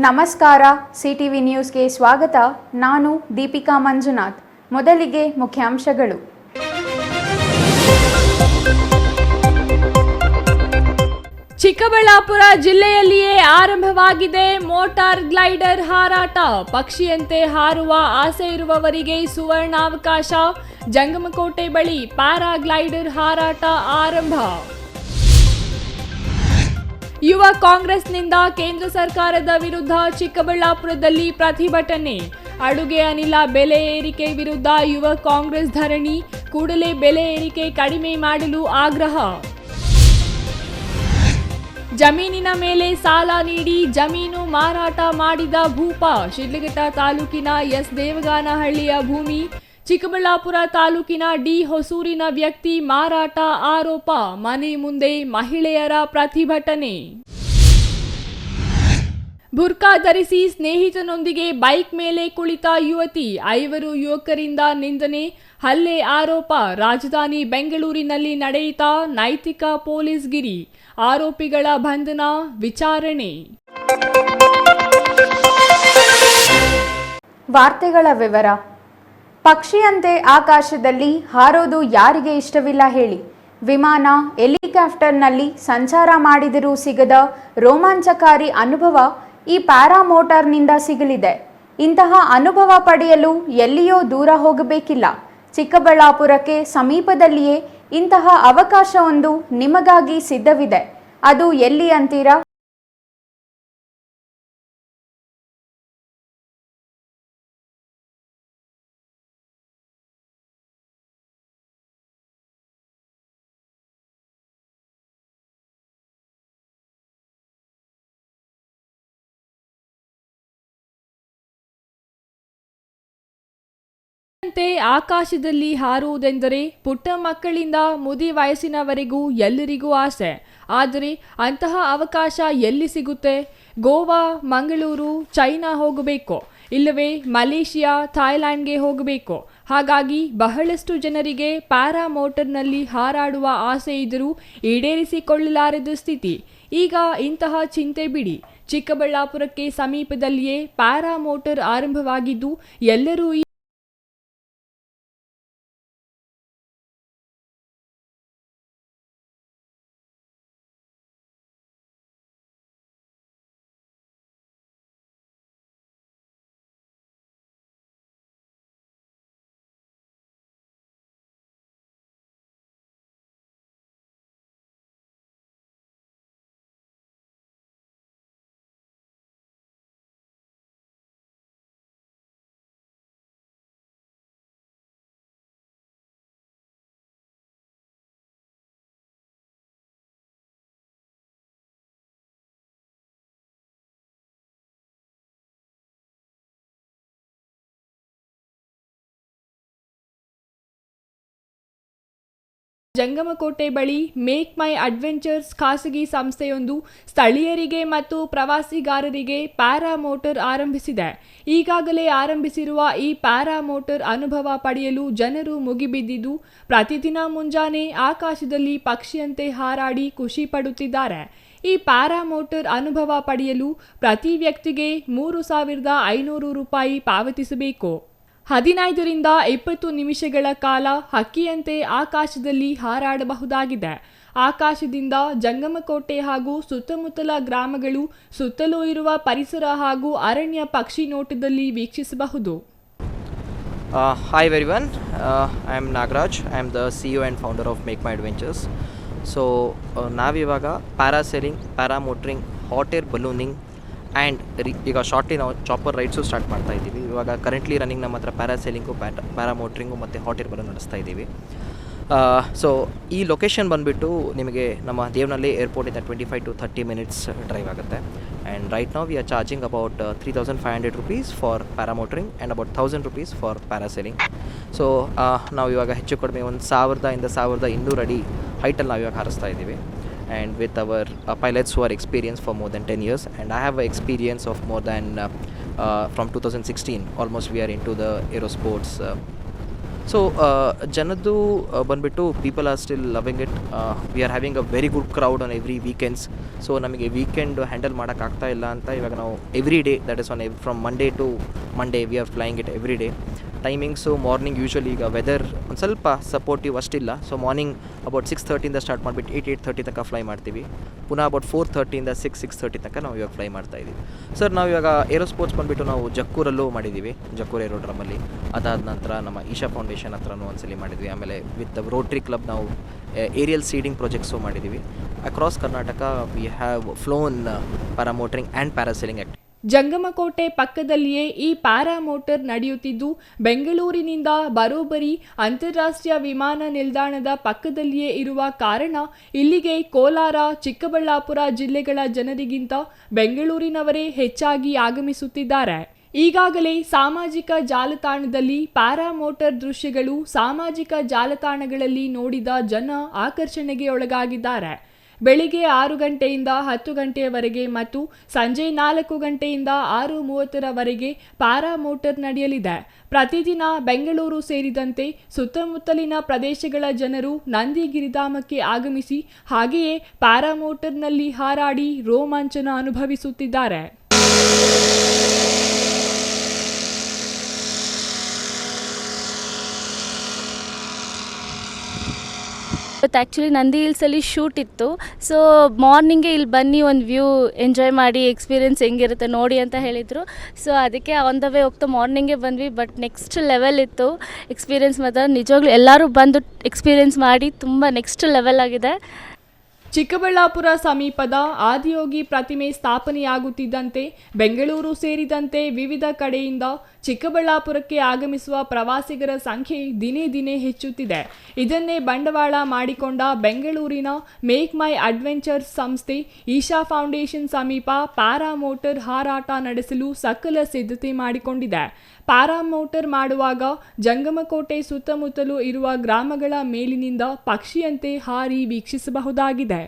ನಮಸ್ಕಾರ. ಸಿಟಿವಿ ನ್ಯೂಸ್ಗೆ ಸ್ವಾಗತ. ನಾನು ದೀಪಿಕಾ ಮಂಜುನಾಥ್. ಮೊದಲಿಗೆ ಮುಖ್ಯಾಂಶಗಳು. ಚಿಕ್ಕಬಳ್ಳಾಪುರ ಜಿಲ್ಲೆಯಲ್ಲಿಯೇ ಆರಂಭವಾಗಿದೆ ಮೋಟಾರ್ ಗ್ಲೈಡರ್ ಹಾರಾಟ. ಪಕ್ಷಿಯಂತೆ ಹಾರುವ ಆಸೆ ಇರುವವರಿಗೆ ಸುವರ್ಣಾವಕಾಶ. ಜಂಗಮಕೋಟೆ ಬಳಿ ಪ್ಯಾರಾಗ್ಲೈಡರ್ ಹಾರಾಟ ಆರಂಭ. ಯುವ ಕಾಂಗ್ರೆಸ್ನಿಂದ ಕೇಂದ್ರ ಸರ್ಕಾರದ ವಿರುದ್ಧ ಚಿಕ್ಕಬಳ್ಳಾಪುರದಲ್ಲಿ ಪ್ರತಿಭಟನೆ. ಅಡುಗೆ ಅನಿಲ ಬೆಲೆ ಏರಿಕೆ ವಿರುದ್ಧ ಯುವ ಕಾಂಗ್ರೆಸ್ ಧರಣಿ. ಕೂಡಲೇ ಬೆಲೆ ಏರಿಕೆ ಕಡಿಮೆ ಮಾಡಲು ಆಗ್ರಹ. ಜಮೀನಿನ ಮೇಲೆ ಸಾಲ ನೀಡಿ ಜಮೀನು ಮಾರಾಟ ಮಾಡಿದ ಭೂಪ. ಶಿಡ್ಲಘಟ್ಟ ತಾಲೂಕಿನ ಎಸ್ ದೇವಗಾನಹಳ್ಳಿಯ ಭೂಮಿ. ಚಿಕ್ಕಬಳ್ಳಾಪುರ ತಾಲೂಕಿನ ಡಿ ಹೊಸೂರಿನ ವ್ಯಕ್ತಿ ಮಾರಾಟ ಆರೋಪ. ಮನೆ ಮುಂದೆ ಮಹಿಳೆಯರ ಪ್ರತಿಭಟನೆ. ಬುರ್ಕಾ ಧರಿಸಿ ಸ್ನೇಹಿತನೊಂದಿಗೆ ಬೈಕ್ ಮೇಲೆ ಕುಳಿತ ಯುವತಿ. 5 ಯುವಕರಿಂದ ನಿಂದನೆ, ಹಲ್ಲೆ ಆರೋಪ. ರಾಜಧಾನಿ ಬೆಂಗಳೂರಿನಲ್ಲಿ ನಡೆಯಿತ ನೈತಿಕ ಪೊಲೀಸ್ ಗಿರಿ. ಆರೋಪಿಗಳ ಬಂಧನ, ವಿಚಾರಣೆ. ವಾರ್ತೆಗಳ ವಿವರ. ಪಕ್ಷಿಯಂತೆ ಆಕಾಶದಲ್ಲಿ ಹಾರೋದು ಯಾರಿಗೆ ಇಷ್ಟವಿಲ್ಲ ಹೇಳಿ. ವಿಮಾನ, ಹೆಲಿಕಾಪ್ಟರ್ನಲ್ಲಿ ಸಂಚಾರ ಮಾಡಿದರೂ ಸಿಗದ ರೋಮಾಂಚಕಾರಿ ಅನುಭವ ಈ ಪ್ಯಾರಾಮೋಟಾರ್ನಿಂದ ಸಿಗಲಿದೆ. ಇಂತಹ ಅನುಭವ ಪಡೆಯಲು ಎಲ್ಲಿಯೋ ದೂರ ಹೋಗಬೇಕಿಲ್ಲ. ಚಿಕ್ಕಬಳ್ಳಾಪುರಕ್ಕೆ ಸಮೀಪದಲ್ಲಿಯೇ ಇಂತಹ ಅವಕಾಶವೊಂದು ನಿಮಗಾಗಿ ಸಿದ್ಧವಿದೆ. ಅದು ಎಲ್ಲಿ ಅಂತೀರಾ? ಆಕಾಶದಲ್ಲಿ ಹಾರುವುದೆಂದರೆ ಪುಟ್ಟ ಮಕ್ಕಳಿಂದ ಮುದಿ ವಯಸ್ಸಿನವರೆಗೂ ಎಲ್ಲರಿಗೂ ಆಸೆ. ಆದರೆ ಅಂತಹ ಅವಕಾಶ ಎಲ್ಲಿ ಸಿಗುತ್ತೆ? ಗೋವಾ, ಮಂಗಳೂರು, ಚೈನಾ ಹೋಗಬೇಕು, ಇಲ್ಲವೇ ಮಲೇಷಿಯಾ, ಥಾಯ್ಲ್ಯಾಂಡ್ಗೆ ಹೋಗಬೇಕು. ಹಾಗಾಗಿ ಬಹಳಷ್ಟು ಜನರಿಗೆ ಪ್ಯಾರಾಮೋಟರ್ನಲ್ಲಿ ಹಾರಾಡುವ ಆಸೆ ಇದ್ದರೂ ಈಡೇರಿಸಿಕೊಳ್ಳಲಾರದ ಸ್ಥಿತಿ. ಈಗ ಇಂತಹ ಚಿಂತೆ ಬಿಡಿ. ಚಿಕ್ಕಬಳ್ಳಾಪುರಕ್ಕೆ ಸಮೀಪದಲ್ಲಿಯೇ ಪ್ಯಾರಾಮೋಟರ್ ಆರಂಭವಾಗಿದ್ದು ಎಲ್ಲರೂ ಜಂಗಮಕೋಟೆ ಬಳಿ ಮೇಕ್ ಮೈ ಅಡ್ವೆಂಚರ್ಸ್ ಖಾಸಗಿ ಸಂಸ್ಥೆಯೊಂದು ಸ್ಥಳೀಯರಿಗೆ ಮತ್ತು ಪ್ರವಾಸಿಗಾರರಿಗೆ ಪ್ಯಾರಾಮೋಟರ್ ಆರಂಭಿಸಿದೆ. ಈಗಾಗಲೇ ಆರಂಭಿಸಿರುವ ಈ ಪ್ಯಾರಾಮೋಟರ್ ಅನುಭವ ಪಡೆಯಲು ಜನರು ಮುಗಿಬಿದ್ದಿದ್ದು ಪ್ರತಿದಿನ ಮುಂಜಾನೆ ಆಕಾಶದಲ್ಲಿ ಪಕ್ಷಿಯಂತೆ ಹಾರಾಡಿ ಖುಷಿ ಪಡುತ್ತಿದ್ದಾರೆ. ಈ ಪ್ಯಾರಾಮೋಟರ್ ಅನುಭವ ಪಡೆಯಲು ಪ್ರತಿ ವ್ಯಕ್ತಿಗೆ 3,500 ರೂಪಾಯಿ ಪಾವತಿಸಬೇಕು. 15 ರಿಂದ 20 ನಿಮಿಷಗಳ ಕಾಲ ಹಕ್ಕಿಯಂತೆ ಆಕಾಶದಲ್ಲಿ ಹಾರಾಡಬಹುದಾಗಿದೆ. ಆಕಾಶದಿಂದ ಜಂಗಮಕೋಟೆ ಹಾಗೂ ಸುತ್ತಮುತ್ತಲ ಗ್ರಾಮಗಳು, ಸುತ್ತಲೂ ಇರುವ ಪರಿಸರ ಹಾಗೂ ಅರಣ್ಯ ಪಕ್ಷಿ ನೋಟದಲ್ಲಿ ವೀಕ್ಷಿಸಬಹುದು. Hi everyone, I am Nagraj. I am the CEO and founder of Make My Adventures. So ನಾವಿವಾಗ ಪ್ಯಾರಾಸೇಲಿಂಗ್, ಪ್ಯಾರಾಮೋಟ್ರಿಂಗ್, ಹಾಟ್ ಏರ್ ಬಲೂನಿಂಗ್ ಆ್ಯಂಡ್ ಈಗ ಶಾರ್ಟ್ಲಿ ನಾವು ಚಾಪರ್ ರೈಡ್ಸು ಸ್ಟಾರ್ಟ್ ಮಾಡ್ತಾ ಇದ್ದೀವಿ. ಇವಾಗ ಕರೆಂಟ್ಲಿ ರನ್ನಿಂಗ್ ನಮ್ಮ ಹತ್ರ ಪ್ಯಾರಾಸೇಲಿಂಗು, ಪ್ಯಾರಾಮೋಟ್ರಿಂಗು ಮತ್ತು ಹಾಟ್ ಏರ್ ಬಲೂನ್ ನಡೆಸ್ತಾ ಇದ್ದೀವಿ. ಸೊ ಈ ಲೊಕೇಶನ್ ಬಂದುಬಿಟ್ಟು ನಿಮಗೆ ನಮ್ಮ ದೇವನಹಳ್ಳಿ ಏರ್ಪೋರ್ಟಿಂದ 25 to 30 minutes ಡ್ರೈವ್ ಆಗುತ್ತೆ. ಆ್ಯಂಡ್ ರೈಟ್ ನಾವು we are charging about 3,500 rupees for paramotoring and about 1,000 rupees for parasailing. So ನಾವು ಇವಾಗ ಹೆಚ್ಚು ಕಡಿಮೆ 1,000 to 1,200 ಅಡಿ ಹೈಟಲ್ಲಿ ನಾವು ಇವಾಗ ಹಾರಿಸ್ತಾ ಇದ್ದೀವಿ. And with our pilots who are experienced for more than 10 years, and I have an experience of more than from 2016 almost we are into the aerosports so ಜನದ್ದು ಬಂದುಬಿಟ್ಟು people are still loving it. We are having a very good crowd on every weekends. So ನಮಗೆ weekend handle ಮಾಡೋಕ್ಕಾಗ್ತಾ ಇಲ್ಲ ಅಂತ ಇವಾಗ ನಾವು every day, that is on from Monday to Monday we are flying it every day. Timings morning usually ಈಗ weather ಒಂದು ಸ್ವಲ್ಪ supportive ಅಷ್ಟಿಲ್ಲ. ಸೊ ಮಾರ್ನಿಂಗ್ ಅಬೌಟ್ 6:30 ಸ್ಟಾರ್ಟ್ ಮಾಡಿಬಿಟ್ಟು 8:30 ತನಕ ಫ್ಲೈ ಮಾಡ್ತೀವಿ. ಪುನಃ ಅಬೌಟ್ 4:30 6:30 ತನಕ ನಾವು ಇವಾಗ ಫ್ಲೈ ಮಾಡ್ತಾಯಿದ್ದೀವಿ. ಸರ್ ನಾವು ಇವಾಗ ಏರೋ ಸ್ಪೋರ್ಟ್ಸ್ ಬಂದುಬಿಟ್ಟು ನಾವು ಜಕ್ಕೂರಲ್ಲೂ ಮಾಡಿದ್ದೀವಿ, ಜಕ್ಕೂರ್ ಏರೋಡ್ರಮಲ್ಲಿ. ಅದಾದ ನಂತರ ನಮ್ಮ ಈಶಾ ಫೌಂಡೇಶನ್ ಹತ್ರನೂ ಒಂದ್ಸಲಿ ಮಾಡಿದ್ವಿ. ಆಮೇಲೆ ವಿತ್ ರೋಟ್ರಿ ಕ್ಲಬ್ ನಾವು ಏರಿಯಲ್ ಸೀಡಿಂಗ್ ಪ್ರಾಜೆಕ್ಟ್ಸು ಮಾಡಿದ್ದೀವಿ. Across Karnataka we have flown paramotoring and parasailing act. Jangamakote ಪಕ್ಕದಲ್ಲಿಯೇ ಈ ಪ್ಯಾರಾ ಮೋಟರ್ ನಡೆಯುತ್ತಿದ್ದು, ಬೆಂಗಳೂರಿನಿಂದ ಬರೋಬ್ಬರಿ ಅಂತಾರಾಷ್ಟ್ರೀಯ ವಿಮಾನ ನಿಲ್ದಾಣದ ಪಕ್ಕದಲ್ಲಿಯೇ ಇರುವ ಕಾರಣ ಇಲ್ಲಿಗೆ ಕೋಲಾರ, ಚಿಕ್ಕಬಳ್ಳಾಪುರ ಜಿಲ್ಲೆಗಳ ಜನರಿಗಿಂತ ಬೆಂಗಳೂರಿನವರೇ ಹೆಚ್ಚಾಗಿ ಆಗಮಿಸುತ್ತಿದ್ದಾರೆ. ಈಗಾಗಲೇ ಸಾಮಾಜಿಕ ಜಾಲತಾಣದಲ್ಲಿ ಪ್ಯಾರಾ ಮೋಟರ್ ದೃಶ್ಯಗಳು ಸಾಮಾಜಿಕ ಜಾಲತಾಣಗಳಲ್ಲಿ ನೋಡಿದ ಜನ ಆಕರ್ಷಣೆಗೆ ಒಳಗಾಗಿದ್ದಾರೆ. ಬೆಳಿಗ್ಗೆ 6 ಗಂಟೆಯಿಂದ 10 ಗಂಟೆಯವರೆಗೆ ಮತ್ತು ಸಂಜೆ 4 ಗಂಟೆಯಿಂದ 6:30ರವರೆಗೆ ಪ್ಯಾರಾ ಮೋಟರ್ ನಡೆಯಲಿದೆ. ಪ್ರತಿದಿನ ಬೆಂಗಳೂರು ಸೇರಿದಂತೆ ಸುತ್ತಮುತ್ತಲಿನ ಪ್ರದೇಶಗಳ ಜನರು ನಂದಿ ಗಿರಿಧಾಮಕ್ಕೆ ಆಗಮಿಸಿ ಹಾಗೆಯೇ ಪ್ಯಾರಾ ಮೋಟರ್ನಲ್ಲಿ ಹಾರಾಡಿ ರೋಮಾಂಚನ ಅನುಭವಿಸುತ್ತಿದ್ದಾರೆ. ಇವತ್ತು ಆ್ಯಕ್ಚುಲಿ ನಂದಿ ಹಿಲ್ಸಲ್ಲಿ ಶೂಟ್ ಇತ್ತು. ಸೊ ಮಾರ್ನಿಂಗೇ ಇಲ್ಲಿ ಬನ್ನಿ ಒಂದು ವ್ಯೂ ಎಂಜಾಯ್ ಮಾಡಿ ಎಕ್ಸ್ಪೀರಿಯೆನ್ಸ್ ಹೆಂಗಿರುತ್ತೆ ನೋಡಿ ಅಂತ ಹೇಳಿದರು. ಸೊ ಅದಕ್ಕೆ ಆನ್ ದ ವೇ ಹೋಗ್ತಾ ಮಾರ್ನಿಂಗೇ ಬಂದ್ವಿ. ಬಟ್ ನೆಕ್ಸ್ಟ್ ಲೆವೆಲ್ ಇತ್ತು ಎಕ್ಸ್ಪೀರಿಯೆನ್ಸ್. ಮಾತ್ರ ನಿಜವಾಗ್ಲೂ ಎಲ್ಲರೂ ಬಂದು ಎಕ್ಸ್ಪೀರಿಯೆನ್ಸ್ ಮಾಡಿ ತುಂಬ ನೆಕ್ಸ್ಟ್ ಲೆವೆಲ್ ಆಗಿದೆ. ಚಿಕ್ಕಬಳ್ಳಾಪುರ ಸಮೀಪದ ಆದಿಯೋಗಿ ಪ್ರತಿಮೆ ಸ್ಥಾಪನೆಯಾಗುತ್ತಿದ್ದಂತೆ ಬೆಂಗಳೂರು ಸೇರಿದಂತೆ ವಿವಿಧ ಕಡೆಯಿಂದ ಚಿಕ್ಕಬಳ್ಳಾಪುರಕ್ಕೆ ಆಗಮಿಸುವ ಪ್ರವಾಸಿಗರ ಸಂಖ್ಯೆ ದಿನೇ ದಿನೇ ಹೆಚ್ಚುತ್ತಿದೆ. ಇದನ್ನೇ ಬಂಡವಾಳ ಮಾಡಿಕೊಂಡ ಬೆಂಗಳೂರಿನ ಮೇಕ್ ಮೈ ಅಡ್ವೆಂಚರ್ಸ್ ಸಂಸ್ಥೆ ಈಶಾ ಫೌಂಡೇಶನ್ ಸಮೀಪ ಪ್ಯಾರಾ ಮೋಟರ್ ಹಾರಾಟ ನಡೆಸಲು ಸಕಲ ಸಿದ್ಧತೆ ಮಾಡಿಕೊಂಡಿದೆ. ಪ್ಯಾರಾ ಮೋಟರ್ ಮಾಡುವಾಗ ಜಂಗಮಕೋಟೆ ಸುತ್ತಮುತ್ತಲೂ ಇರುವ ಗ್ರಾಮಗಳ ಮೇಲಿನಿಂದ ಪಕ್ಷಿಯಂತೆ ಹಾರಿ ವೀಕ್ಷಿಸಬಹುದಾಗಿದೆ.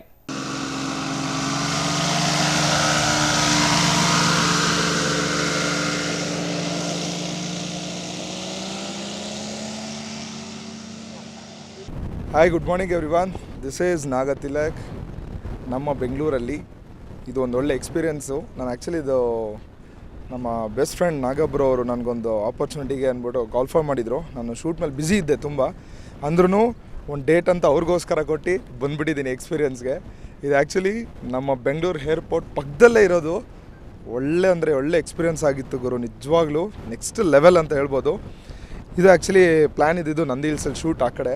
Hi, good morning everyone. This is Nagatilak. ನಮ್ಮ ಬೆಂಗಳೂರಲ್ಲಿ ಇದು ಒಂದು ಒಳ್ಳೆ ಎಕ್ಸ್ಪೀರಿಯೆನ್ಸು. ನಾನು ಆ್ಯಕ್ಚುಲಿ ಇದು ನಮ್ಮ ಬೆಸ್ಟ್ ಫ್ರೆಂಡ್ ನಾಗಬ್ರು ಅವರು ನನಗೊಂದು ಆಪರ್ಚುನಿಟಿಗೆ ಅಂದ್ಬಿಟ್ಟು ಕಾಲ್ ಫಾರ್ ಮಾಡಿದರು. ನಾನು ಶೂಟ್ ಮೇಲೆ ಬ್ಯುಸಿ ಇದ್ದೆ ತುಂಬ, ಅಂದ್ರೂ ಒಂದು ಡೇಟ್ ಅಂತ ಅವ್ರಿಗೋಸ್ಕರ ಕೊಟ್ಟು ಬಂದುಬಿಟ್ಟಿದ್ದೀನಿ ಎಕ್ಸ್ಪೀರಿಯೆನ್ಸ್ಗೆ. ಇದು ಆ್ಯಕ್ಚುಲಿ ನಮ್ಮ ಬೆಂಗಳೂರು ಏರ್ಪೋರ್ಟ್ ಪಕ್ಕದಲ್ಲೇ ಇರೋದು. ಒಳ್ಳೆ ಎಕ್ಸ್ಪೀರಿಯೆನ್ಸ್ ಆಗಿತ್ತು ಗುರು, ನಿಜವಾಗ್ಲೂ ನೆಕ್ಸ್ಟ್ ಲೆವೆಲ್ ಅಂತ ಹೇಳ್ಬೋದು. ಇದು ಆ್ಯಕ್ಚುಲಿ ಪ್ಲ್ಯಾನ್ ಇದ್ದಿದ್ದು ನಂದಿ ಹಿಲ್ಸಲ್ಲಿ ಶೂಟ್. ಆ ಕಡೆ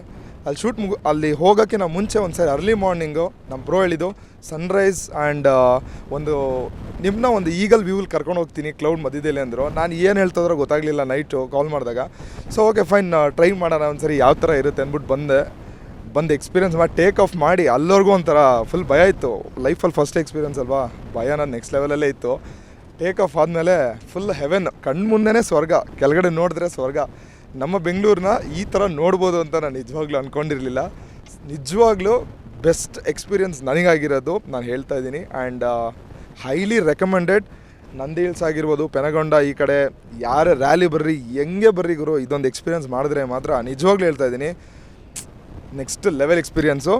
ಅಲ್ಲಿ ಶೂಟ್ ಅಲ್ಲಿ ಹೋಗೋಕ್ಕೆ ನಾವು ಮುಂಚೆ ಒಂದು ಸಾರಿ ಅರ್ಲಿ ಮಾರ್ನಿಂಗು ನಮ್ಮ ಬ್ರೋ ಹೇಳಿದ್ದು ಸನ್ರೈಸ್ ಆ್ಯಂಡ್ ಒಂದು ಈಗಲ್ ವ್ಯೂವಲ್ಲಿ ಕರ್ಕೊಂಡು ಹೋಗ್ತೀನಿ ಕ್ಲೌಡ್ ಮಧ್ಯದಲ್ಲಿ ಅಂದರು. ನಾನು ಏನು ಹೇಳ್ತಾಯಿದ್ರೋ ಗೊತ್ತಾಗಲಿಲ್ಲ ನೈಟು ಕಾಲ್ ಮಾಡಿದಾಗ. ಸೊ ಓಕೆ ಫೈನ್, ಟ್ರೈ ಮಾಡೋಣ ಒಂದು ಸರಿ ಯಾವ ಥರ ಇರುತ್ತೆ ಅಂದ್ಬಿಟ್ಟು ಬಂದು ಎಕ್ಸ್ಪೀರಿಯೆನ್ಸ್ ಮಾಡಿ ಟೇಕ್ ಆಫ್ ಮಾಡಿ ಅಲ್ಲವರೆಗೂ ಒಂಥರ ಫುಲ್ ಭಯ ಇತ್ತು. ಲೈಫಲ್ಲಿ ಫಸ್ಟ್ ಎಕ್ಸ್ಪೀರಿಯೆನ್ಸ್ ಅಲ್ವಾ, ಭಯ ನಾನು ನೆಕ್ಸ್ಟ್ ಲೆವೆಲಲ್ಲೇ ಇತ್ತು. ಟೇಕ್ ಆಫ್ ಆದಮೇಲೆ ಫುಲ್ ಹೆವೆನ್, ಕಣ್ಮುಂದೆನೇ ಸ್ವರ್ಗ, ಕೆಳಗಡೆ ನೋಡಿದ್ರೆ ಸ್ವರ್ಗ. ನಮ್ಮ ಬೆಂಗಳೂರನ್ನ ಈ ಥರ ನೋಡ್ಬೋದು ಅಂತ ನಾನು ನಿಜವಾಗ್ಲೂ ಅಂದ್ಕೊಂಡಿರಲಿಲ್ಲ. ನಿಜವಾಗ್ಲೂ ಬೆಸ್ಟ್ ಎಕ್ಸ್ಪೀರಿಯೆನ್ಸ್ ನನಗಾಗಿರೋದು ನಾನು ಹೇಳ್ತಾ ಇದ್ದೀನಿ. And highly recommended. Nandi hills ಆಗಿರ್ಬೋದು, ಪೆನಗೊಂಡ, ಈ ಕಡೆ ಯಾರೇ ರ್ಯಾಲಿ ಬರ್ರಿ, ಹೆಂಗೆ ಬರ್ರಿ ಗುರು, ಇದೊಂದು ಎಕ್ಸ್ಪೀರಿಯೆನ್ಸ್ ಮಾಡಿದ್ರೆ ಮಾತ್ರ ನಿಜವಾಗ್ಲೂ ಹೇಳ್ತಾ ಇದ್ದೀನಿ next level experience.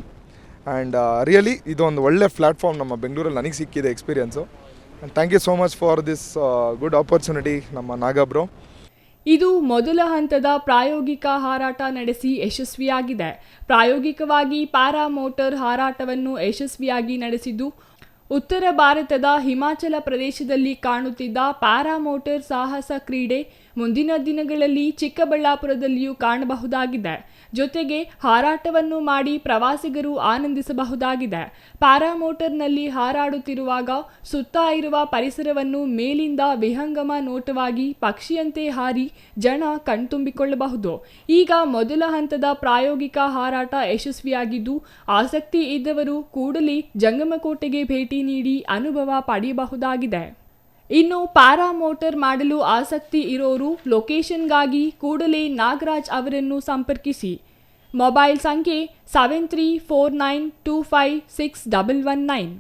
And really ಇದೊಂದು ಒಳ್ಳೆ ಪ್ಲ್ಯಾಟ್ಫಾರ್ಮ್ ನಮ್ಮ ಬೆಂಗಳೂರಲ್ಲಿ ನನಗೆ ಸಿಕ್ಕಿದೆ experience. And thank you so much for this good opportunity ನಮ್ಮ ನಾಗಬ್ರೋ. ಇದು ಮೊದಲ ಹಂತದ ಪ್ರಾಯೋಗಿಕ ಹಾರಾಟ ನಡೆಸಿ ಯಶಸ್ವಿಯಾಗಿದೆ. ಪ್ರಾಯೋಗಿಕವಾಗಿ ಪ್ಯಾರಾ ಮೋಟರ್ ಹಾರಾಟವನ್ನು ಯಶಸ್ವಿಯಾಗಿ ನಡೆಸಿದ್ದು ಉತ್ತರ ಭಾರತದ ಹಿಮಾಚಲ ಪ್ರದೇಶದಲ್ಲಿ ಕಾಣುತ್ತಿದ್ದ ಪ್ಯಾರಾ ಮೋಟರ್ ಸಾಹಸ ಕ್ರೀಡೆ ಮುಂದಿನ ದಿನಗಳಲ್ಲಿ ಚಿಕ್ಕಬಳ್ಳಾಪುರದಲ್ಲಿಯೂ ಕಾಣಬಹುದಾಗಿದೆ. ಜೊತೆಗೆ ಹಾರಾಟವನ್ನು ಮಾಡಿ ಪ್ರವಾಸಿಗರು ಆನಂದಿಸಬಹುದಾಗಿದೆ. ಪ್ಯಾರಾ ಮೋಟರ್ನಲ್ಲಿ ಹಾರಾಡುತ್ತಿರುವಾಗ ಸುತ್ತ ಇರುವ ಪರಿಸರವನ್ನು ಮೇಲಿಂದ ವಿಹಂಗಮ ನೋಟವಾಗಿ ಪಕ್ಷಿಯಂತೆ ಹಾರಿ ಜನ ಕಣ್ತುಂಬಿಕೊಳ್ಳಬಹುದು. ಈಗ ಮೊದಲ ಹಂತದ ಪ್ರಾಯೋಗಿಕ ಹಾರಾಟ ಯಶಸ್ವಿಯಾಗಿದ್ದು, ಆಸಕ್ತಿ ಇದ್ದವರು ಕೂಡಲೇ ಜಂಗಮಕೋಟೆಗೆ ಭೇಟಿ ನೀಡಿ ಅನುಭವ ಪಡೆಯಬಹುದಾಗಿದೆ. ಇನ್ನು ಪ್ಯಾರಾ ಮೋಟರ್ ಮಾಡಲು ಆಸಕ್ತಿ ಇರೋರು ಲೊಕೇಶನ್ಗಾಗಿ ಕೂಡಲೇ ನಾಗರಾಜ್ ಅವರನ್ನು ಸಂಪರ್ಕಿಸಿ. ಮೊಬೈಲ್ ಸಂಖ್ಯೆ 7349256119.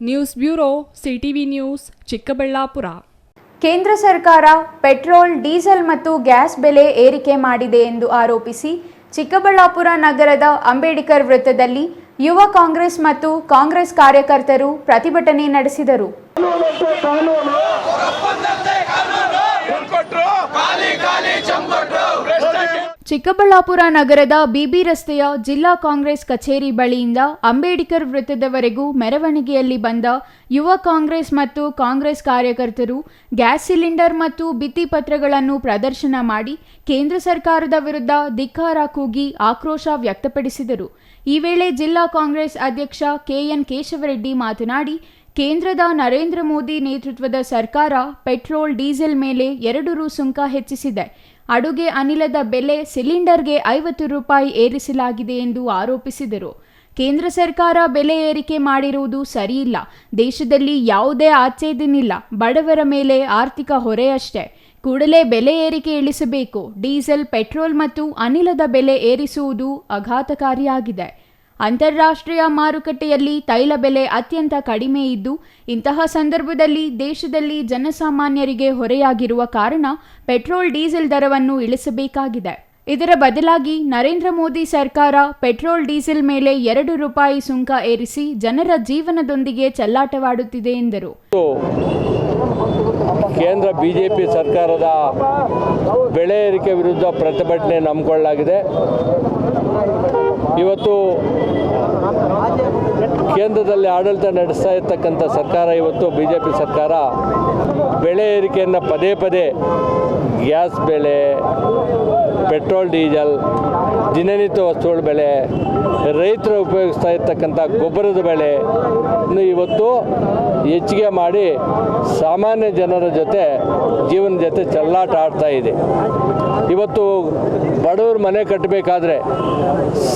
News bureau, CTV news, Chikkaballapur. ಕೇಂದ್ರ ಸರ್ಕಾರ ಪೆಟ್ರೋಲ್, ಡೀಸೆಲ್ ಮತ್ತು ಗ್ಯಾಸ್ ಬೆಲೆ ಏರಿಕೆ ಮಾಡಿದೆ ಎಂದು ಆರೋಪಿಸಿ ಚಿಕ್ಕಬಳ್ಳಾಪುರ ನಗರದ ಅಂಬೇಡ್ಕರ್ ವೃತ್ತದಲ್ಲಿ ಯುವ ಕಾಂಗ್ರೆಸ್ ಮತ್ತು ಕಾಂಗ್ರೆಸ್ ಕಾರ್ಯಕರ್ತರು ಪ್ರತಿಭಟನೆ ನಡೆಸಿದರು. ಚಿಕ್ಕಬಳ್ಳಾಪುರ ನಗರದ ಬಿಬಿ ರಸ್ತೆಯ ಜಿಲ್ಲಾ ಕಾಂಗ್ರೆಸ್ ಕಚೇರಿ ಬಳಿಯಿಂದ ಅಂಬೇಡ್ಕರ್ ವೃತ್ತದವರೆಗೂ ಮೆರವಣಿಗೆಯಲ್ಲಿ ಬಂದ ಯುವ ಕಾಂಗ್ರೆಸ್ ಮತ್ತು ಕಾಂಗ್ರೆಸ್ ಕಾರ್ಯಕರ್ತರು ಗ್ಯಾಸ್ ಸಿಲಿಂಡರ್ ಮತ್ತು ಭಿತ್ತಿಪತ್ರಗಳನ್ನು ಪ್ರದರ್ಶನ ಮಾಡಿ ಕೇಂದ್ರ ಸರ್ಕಾರದ ವಿರುದ್ಧ ಧಿಕ್ಕಾರ ಕೂಗಿ ಆಕ್ರೋಶ ವ್ಯಕ್ತಪಡಿಸಿದರು. ಈ ವೇಳೆ ಜಿಲ್ಲಾ ಕಾಂಗ್ರೆಸ್ ಅಧ್ಯಕ್ಷ ಕೆಎನ್ ಕೇಶವರೆಡ್ಡಿ ಮಾತನಾಡಿ, ಕೇಂದ್ರದ ನರೇಂದ್ರ ಮೋದಿ ನೇತೃತ್ವದ ಸರ್ಕಾರ ಪೆಟ್ರೋಲ್, ಡೀಸೆಲ್ ಮೇಲೆ 2 ರು ಸುಂಕ ಹೆಚ್ಚಿಸಿದೆ. ಅಡುಗೆ ಅನಿಲದ ಬೆಲೆ ಸಿಲಿಂಡರ್ಗೆ 50 ರೂಪಾಯಿ ಏರಿಸಲಾಗಿದೆ ಎಂದು ಆರೋಪಿಸಿದರು. ಕೇಂದ್ರ ಸರ್ಕಾರ ಬೆಲೆ ಏರಿಕೆ ಮಾಡಿರುವುದು ಸರಿಯಿಲ್ಲ. ದೇಶದಲ್ಲಿ ಯಾವುದೇ ಆಚೆದಿನಿಲ್ಲ. ಬಡವರ ಮೇಲೆ ಆರ್ಥಿಕ ಹೊರೆಯಷ್ಟೇ. ಕೂಡಲೇ ಬೆಲೆ ಏರಿಕೆ ಇಳಿಸಬೇಕು. ಡೀಸೆಲ್, ಪೆಟ್ರೋಲ್ ಮತ್ತು ಅನಿಲದ ಬೆಲೆ ಏರಿಸುವುದು ಆಘಾತಕಾರಿಯಾಗಿದೆ. ಅಂತಾರಾಷ್ಟ್ರೀಯ ಮಾರುಕಟ್ಟೆಯಲ್ಲಿ ತೈಲ ಬೆಲೆ ಅತ್ಯಂತ ಕಡಿಮೆ ಇದ್ದು, ಇಂತಹ ಸಂದರ್ಭದಲ್ಲಿ ದೇಶದಲ್ಲಿ ಜನಸಾಮಾನ್ಯರಿಗೆ ಹೊರೆಯಾಗಿರುವ ಕಾರಣ ಪೆಟ್ರೋಲ್, ಡೀಸೆಲ್ ದರವನ್ನು ಇಳಿಸಬೇಕಾಗಿದೆ. ಇದರ ಬದಲಾಗಿ ನರೇಂದ್ರ ಮೋದಿ ಸರ್ಕಾರ ಪೆಟ್ರೋಲ್, ಡೀಸೆಲ್ ಮೇಲೆ 2 ರೂಪಾಯಿ ಸುಂಕ ಏರಿಸಿ ಜನರ ಜೀವನದೊಂದಿಗೆ ಚೆಲ್ಲಾಟವಾಡುತ್ತಿದೆ ಎಂದರು. ಕೇಂದ್ರ ಬಿಜೆಪಿ ಸರ್ಕಾರದ ಬೆಲೆ ಏರಿಕೆ ವಿರುದ್ಧ ಪ್ರತಿಭಟನೆ ಹಮ್ಮಿಕೊಳ್ಳಲಾಗಿದೆ. ಇವತ್ತು ಕೇಂದ್ರದಲ್ಲಿ ಆಡಳಿತ ನಡೆಸ್ತಾ ಇರ್ತಕ್ಕಂಥ ಸರ್ಕಾರ, ಇವತ್ತು ಬಿಜೆಪಿ ಸರ್ಕಾರ ಬೆಲೆ ಏರಿಕೆಯನ್ನು ಪದೇ ಪದೇ ಗ್ಯಾಸ್ ಬೆಲೆ, ಪೆಟ್ರೋಲ್, ಡೀಸೆಲ್, ದಿನನಿತ್ಯ ವಸ್ತುಗಳ ಬೆಲೆ, ರೈತರು ಉಪಯೋಗಿಸ್ತಾ ಇರ್ತಕ್ಕಂಥ ಗೊಬ್ಬರದ ಬೆಲೆ ಇವತ್ತು ಹೆಚ್ಚಿಗೆ ಮಾಡಿ ಸಾಮಾನ್ಯ ಜನರ ಜೀವನ ಜೊತೆ ಚೆಲ್ಲಾಟ ಆಡ್ತಾ ಇದೆ. ಇವತ್ತು ಬಡವರು ಮನೆ ಕಟ್ಟಬೇಕಾದ್ರೆ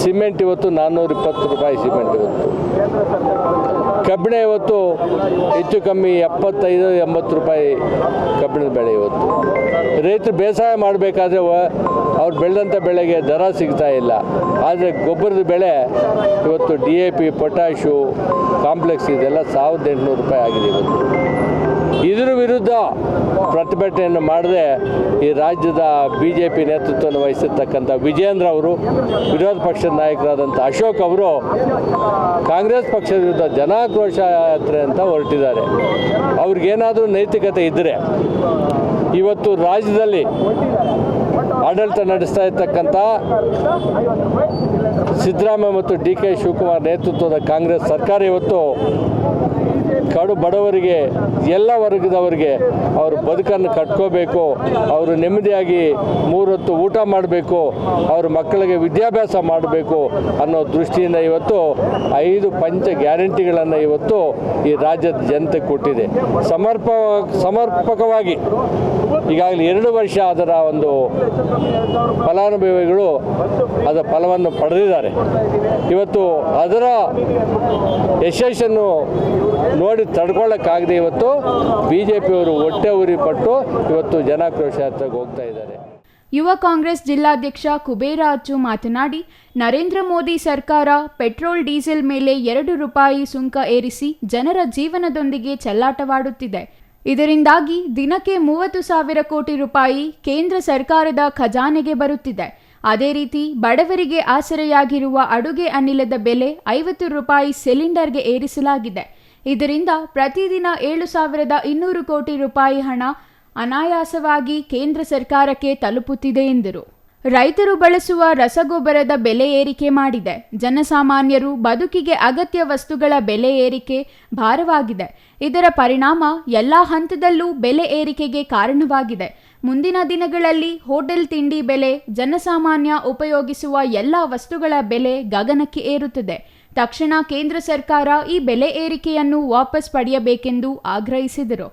ಸಿಮೆಂಟ್ ಇವತ್ತು 420 ರೂಪಾಯಿ ಸಿಮೆಂಟ್. ಇವತ್ತು ಕಬ್ಬಿಣ ಇವತ್ತು ಹೆಚ್ಚು ಕಮ್ಮಿ 75-80 ರೂಪಾಯಿ ಕಬ್ಬಿಣದ ಬೆಳೆ. ಇವತ್ತು ರೈತರು ಬೇಸಾಯ ಮಾಡಬೇಕಾದ್ರೆ ಅವ್ರು ಬೆಳೆದಂಥ ಬೆಳೆಗೆ ದರ ಸಿಗ್ತಾ ಇಲ್ಲ. ಆದರೆ ಗೊಬ್ಬರದ ಬೆಳೆ ಇವತ್ತು DAP, ಪೊಟ್ಯಾಶು, ಕಾಂಪ್ಲೆಕ್ಸ್ ಇದೆಲ್ಲ 1800 ರೂಪಾಯಿ ಆಗಿದೆ. ಇವತ್ತು ಇದರ ವಿರುದ್ಧ ಪ್ರತಿಭಟನೆಯನ್ನು ಮಾಡದೆ ಈ ರಾಜ್ಯದ BJP ನೇತೃತ್ವವನ್ನು ವಹಿಸಿರ್ತಕ್ಕಂಥ ವಿಜಯೇಂದ್ರ ಅವರು, ವಿರೋಧ ಪಕ್ಷದ ನಾಯಕರಾದಂಥ ಅಶೋಕ್ ಅವರು ಕಾಂಗ್ರೆಸ್ ಪಕ್ಷದ ವಿರುದ್ಧ ಜನಾಕ್ರೋಶ ಯಾತ್ರೆ ಅಂತ ಹೊರಟಿದ್ದಾರೆ. ಅವ್ರಿಗೇನಾದರೂ ನೈತಿಕತೆ ಇದ್ದರೆ ಇವತ್ತು ರಾಜ್ಯದಲ್ಲಿ ಆಡಳಿತ ನಡೆಸ್ತಾ ಇರ್ತಕ್ಕಂಥ ಸಿದ್ದರಾಮಯ್ಯ ಮತ್ತು DK ಶಿವಕುಮಾರ್ ನೇತೃತ್ವದ ಕಾಂಗ್ರೆಸ್ ಸರ್ಕಾರ ಇವತ್ತು ಕಡು ಬಡವರಿಗೆ, ಎಲ್ಲ ವರ್ಗದವರಿಗೆ ಅವ್ರ ಬದುಕನ್ನು ಕಟ್ಕೋಬೇಕು, ಅವರು ನೆಮ್ಮದಿಯಾಗಿ 3 ಹೊತ್ತು ಊಟ ಮಾಡಬೇಕು, ಅವ್ರ ಮಕ್ಕಳಿಗೆ ವಿದ್ಯಾಭ್ಯಾಸ ಮಾಡಬೇಕು ಅನ್ನೋ ದೃಷ್ಟಿಯಿಂದ ಇವತ್ತು 5 ಪಂಚ ಗ್ಯಾರಂಟಿಗಳನ್ನು ಇವತ್ತು ಈ ರಾಜ್ಯದ ಜನತೆ ಕೊಟ್ಟಿದೆ. ಸಮರ್ಪಕವಾಗಿ ಈಗಾಗಲೇ 2 ವರ್ಷ ಅದರ ಒಂದು ಫಲಾನುಭವಿಗಳು ಅದರ ಫಲವನ್ನು ಪಡೆದಿದ್ದಾರೆ. ಇವತ್ತು ಅದರ ಯಶಸ್ಸನ್ನು ನೋಡಿ ತಡ್ಕೊಳ್ಳೋಕ್ಕಾಗದೆ ಇವತ್ತು ಬಿಜೆಪಿಯವರು ಹೊಟ್ಟೆ ಉರಿಪಟ್ಟು ಇವತ್ತು ಜನಾಕ್ರೋಶ ಯಾತ್ರೆಗೆ ಹೋಗ್ತಾ ಇದ್ದಾರೆ. ಯುವ ಕಾಂಗ್ರೆಸ್ ಜಿಲ್ಲಾಧ್ಯಕ್ಷ ಕುಬೇರ ಅಚ್ಚು ಮಾತನಾಡಿ, ನರೇಂದ್ರ ಮೋದಿ ಸರ್ಕಾರ ಪೆಟ್ರೋಲ್, ಡೀಸೆಲ್ ಮೇಲೆ 2 ರೂಪಾಯಿ ಸುಂಕ ಏರಿಸಿ ಜನರ ಜೀವನದೊಂದಿಗೆ ಚೆಲ್ಲಾಟವಾಡುತ್ತಿದೆ. ಇದರಿಂದಾಗಿ ದಿನಕ್ಕೆ 30,000 ಕೋಟಿ ರೂಪಾಯಿ ಕೇಂದ್ರ ಸರ್ಕಾರದ ಖಜಾನೆಗೆ ಬರುತ್ತಿದೆ. ಅದೇ ರೀತಿ ಬಡವರಿಗೆ ಆಸರೆಯಾಗಿರುವ ಅಡುಗೆ ಅನಿಲದ ಬೆಲೆ 50 ರೂಪಾಯಿ ಸಿಲಿಂಡರ್ಗೆ ಏರಿಸಲಾಗಿದೆ. ಇದರಿಂದ ಪ್ರತಿದಿನ 7,200 ಕೋಟಿ ರೂಪಾಯಿ ಹಣ ಅನಾಯಾಸವಾಗಿ ಕೇಂದ್ರ ಸರ್ಕಾರಕ್ಕೆ ತಲುಪುತ್ತಿದೆ ಎಂದರು. ರೈತರು ಬಳಸುವ ರಸಗೊಬ್ಬರದ ಬೆಲೆ ಏರಿಕೆ ಮಾಡಿದೆ. ಜನಸಾಮಾನ್ಯರು ಬದುಕಿಗೆ ಅಗತ್ಯ ವಸ್ತುಗಳ ಬೆಲೆ ಏರಿಕೆ ಭಾರವಾಗಿದೆ. ಇದರ ಪರಿಣಾಮ ಎಲ್ಲ ಹಂತದಲ್ಲೂ ಬೆಲೆ ಏರಿಕೆಗೆ ಕಾರಣವಾಗಿದೆ. ಮುಂದಿನ ದಿನಗಳಲ್ಲಿ ಹೋಟೆಲ್ ತಿಂಡಿ ಬೆಲೆ, ಜನಸಾಮಾನ್ಯ ಉಪಯೋಗಿಸುವ ಎಲ್ಲ ವಸ್ತುಗಳ ಬೆಲೆ ಗಗನಕ್ಕೆ ಏರುತ್ತದೆ. ತಕ್ಷಣ ಕೇಂದ್ರ ಸರ್ಕಾರ ಈ ಬೆಲೆ ಏರಿಕೆಯನ್ನು ವಾಪಸ್ ಪಡೆಯಬೇಕೆಂದು ಆಗ್ರಹಿಸಿದರು.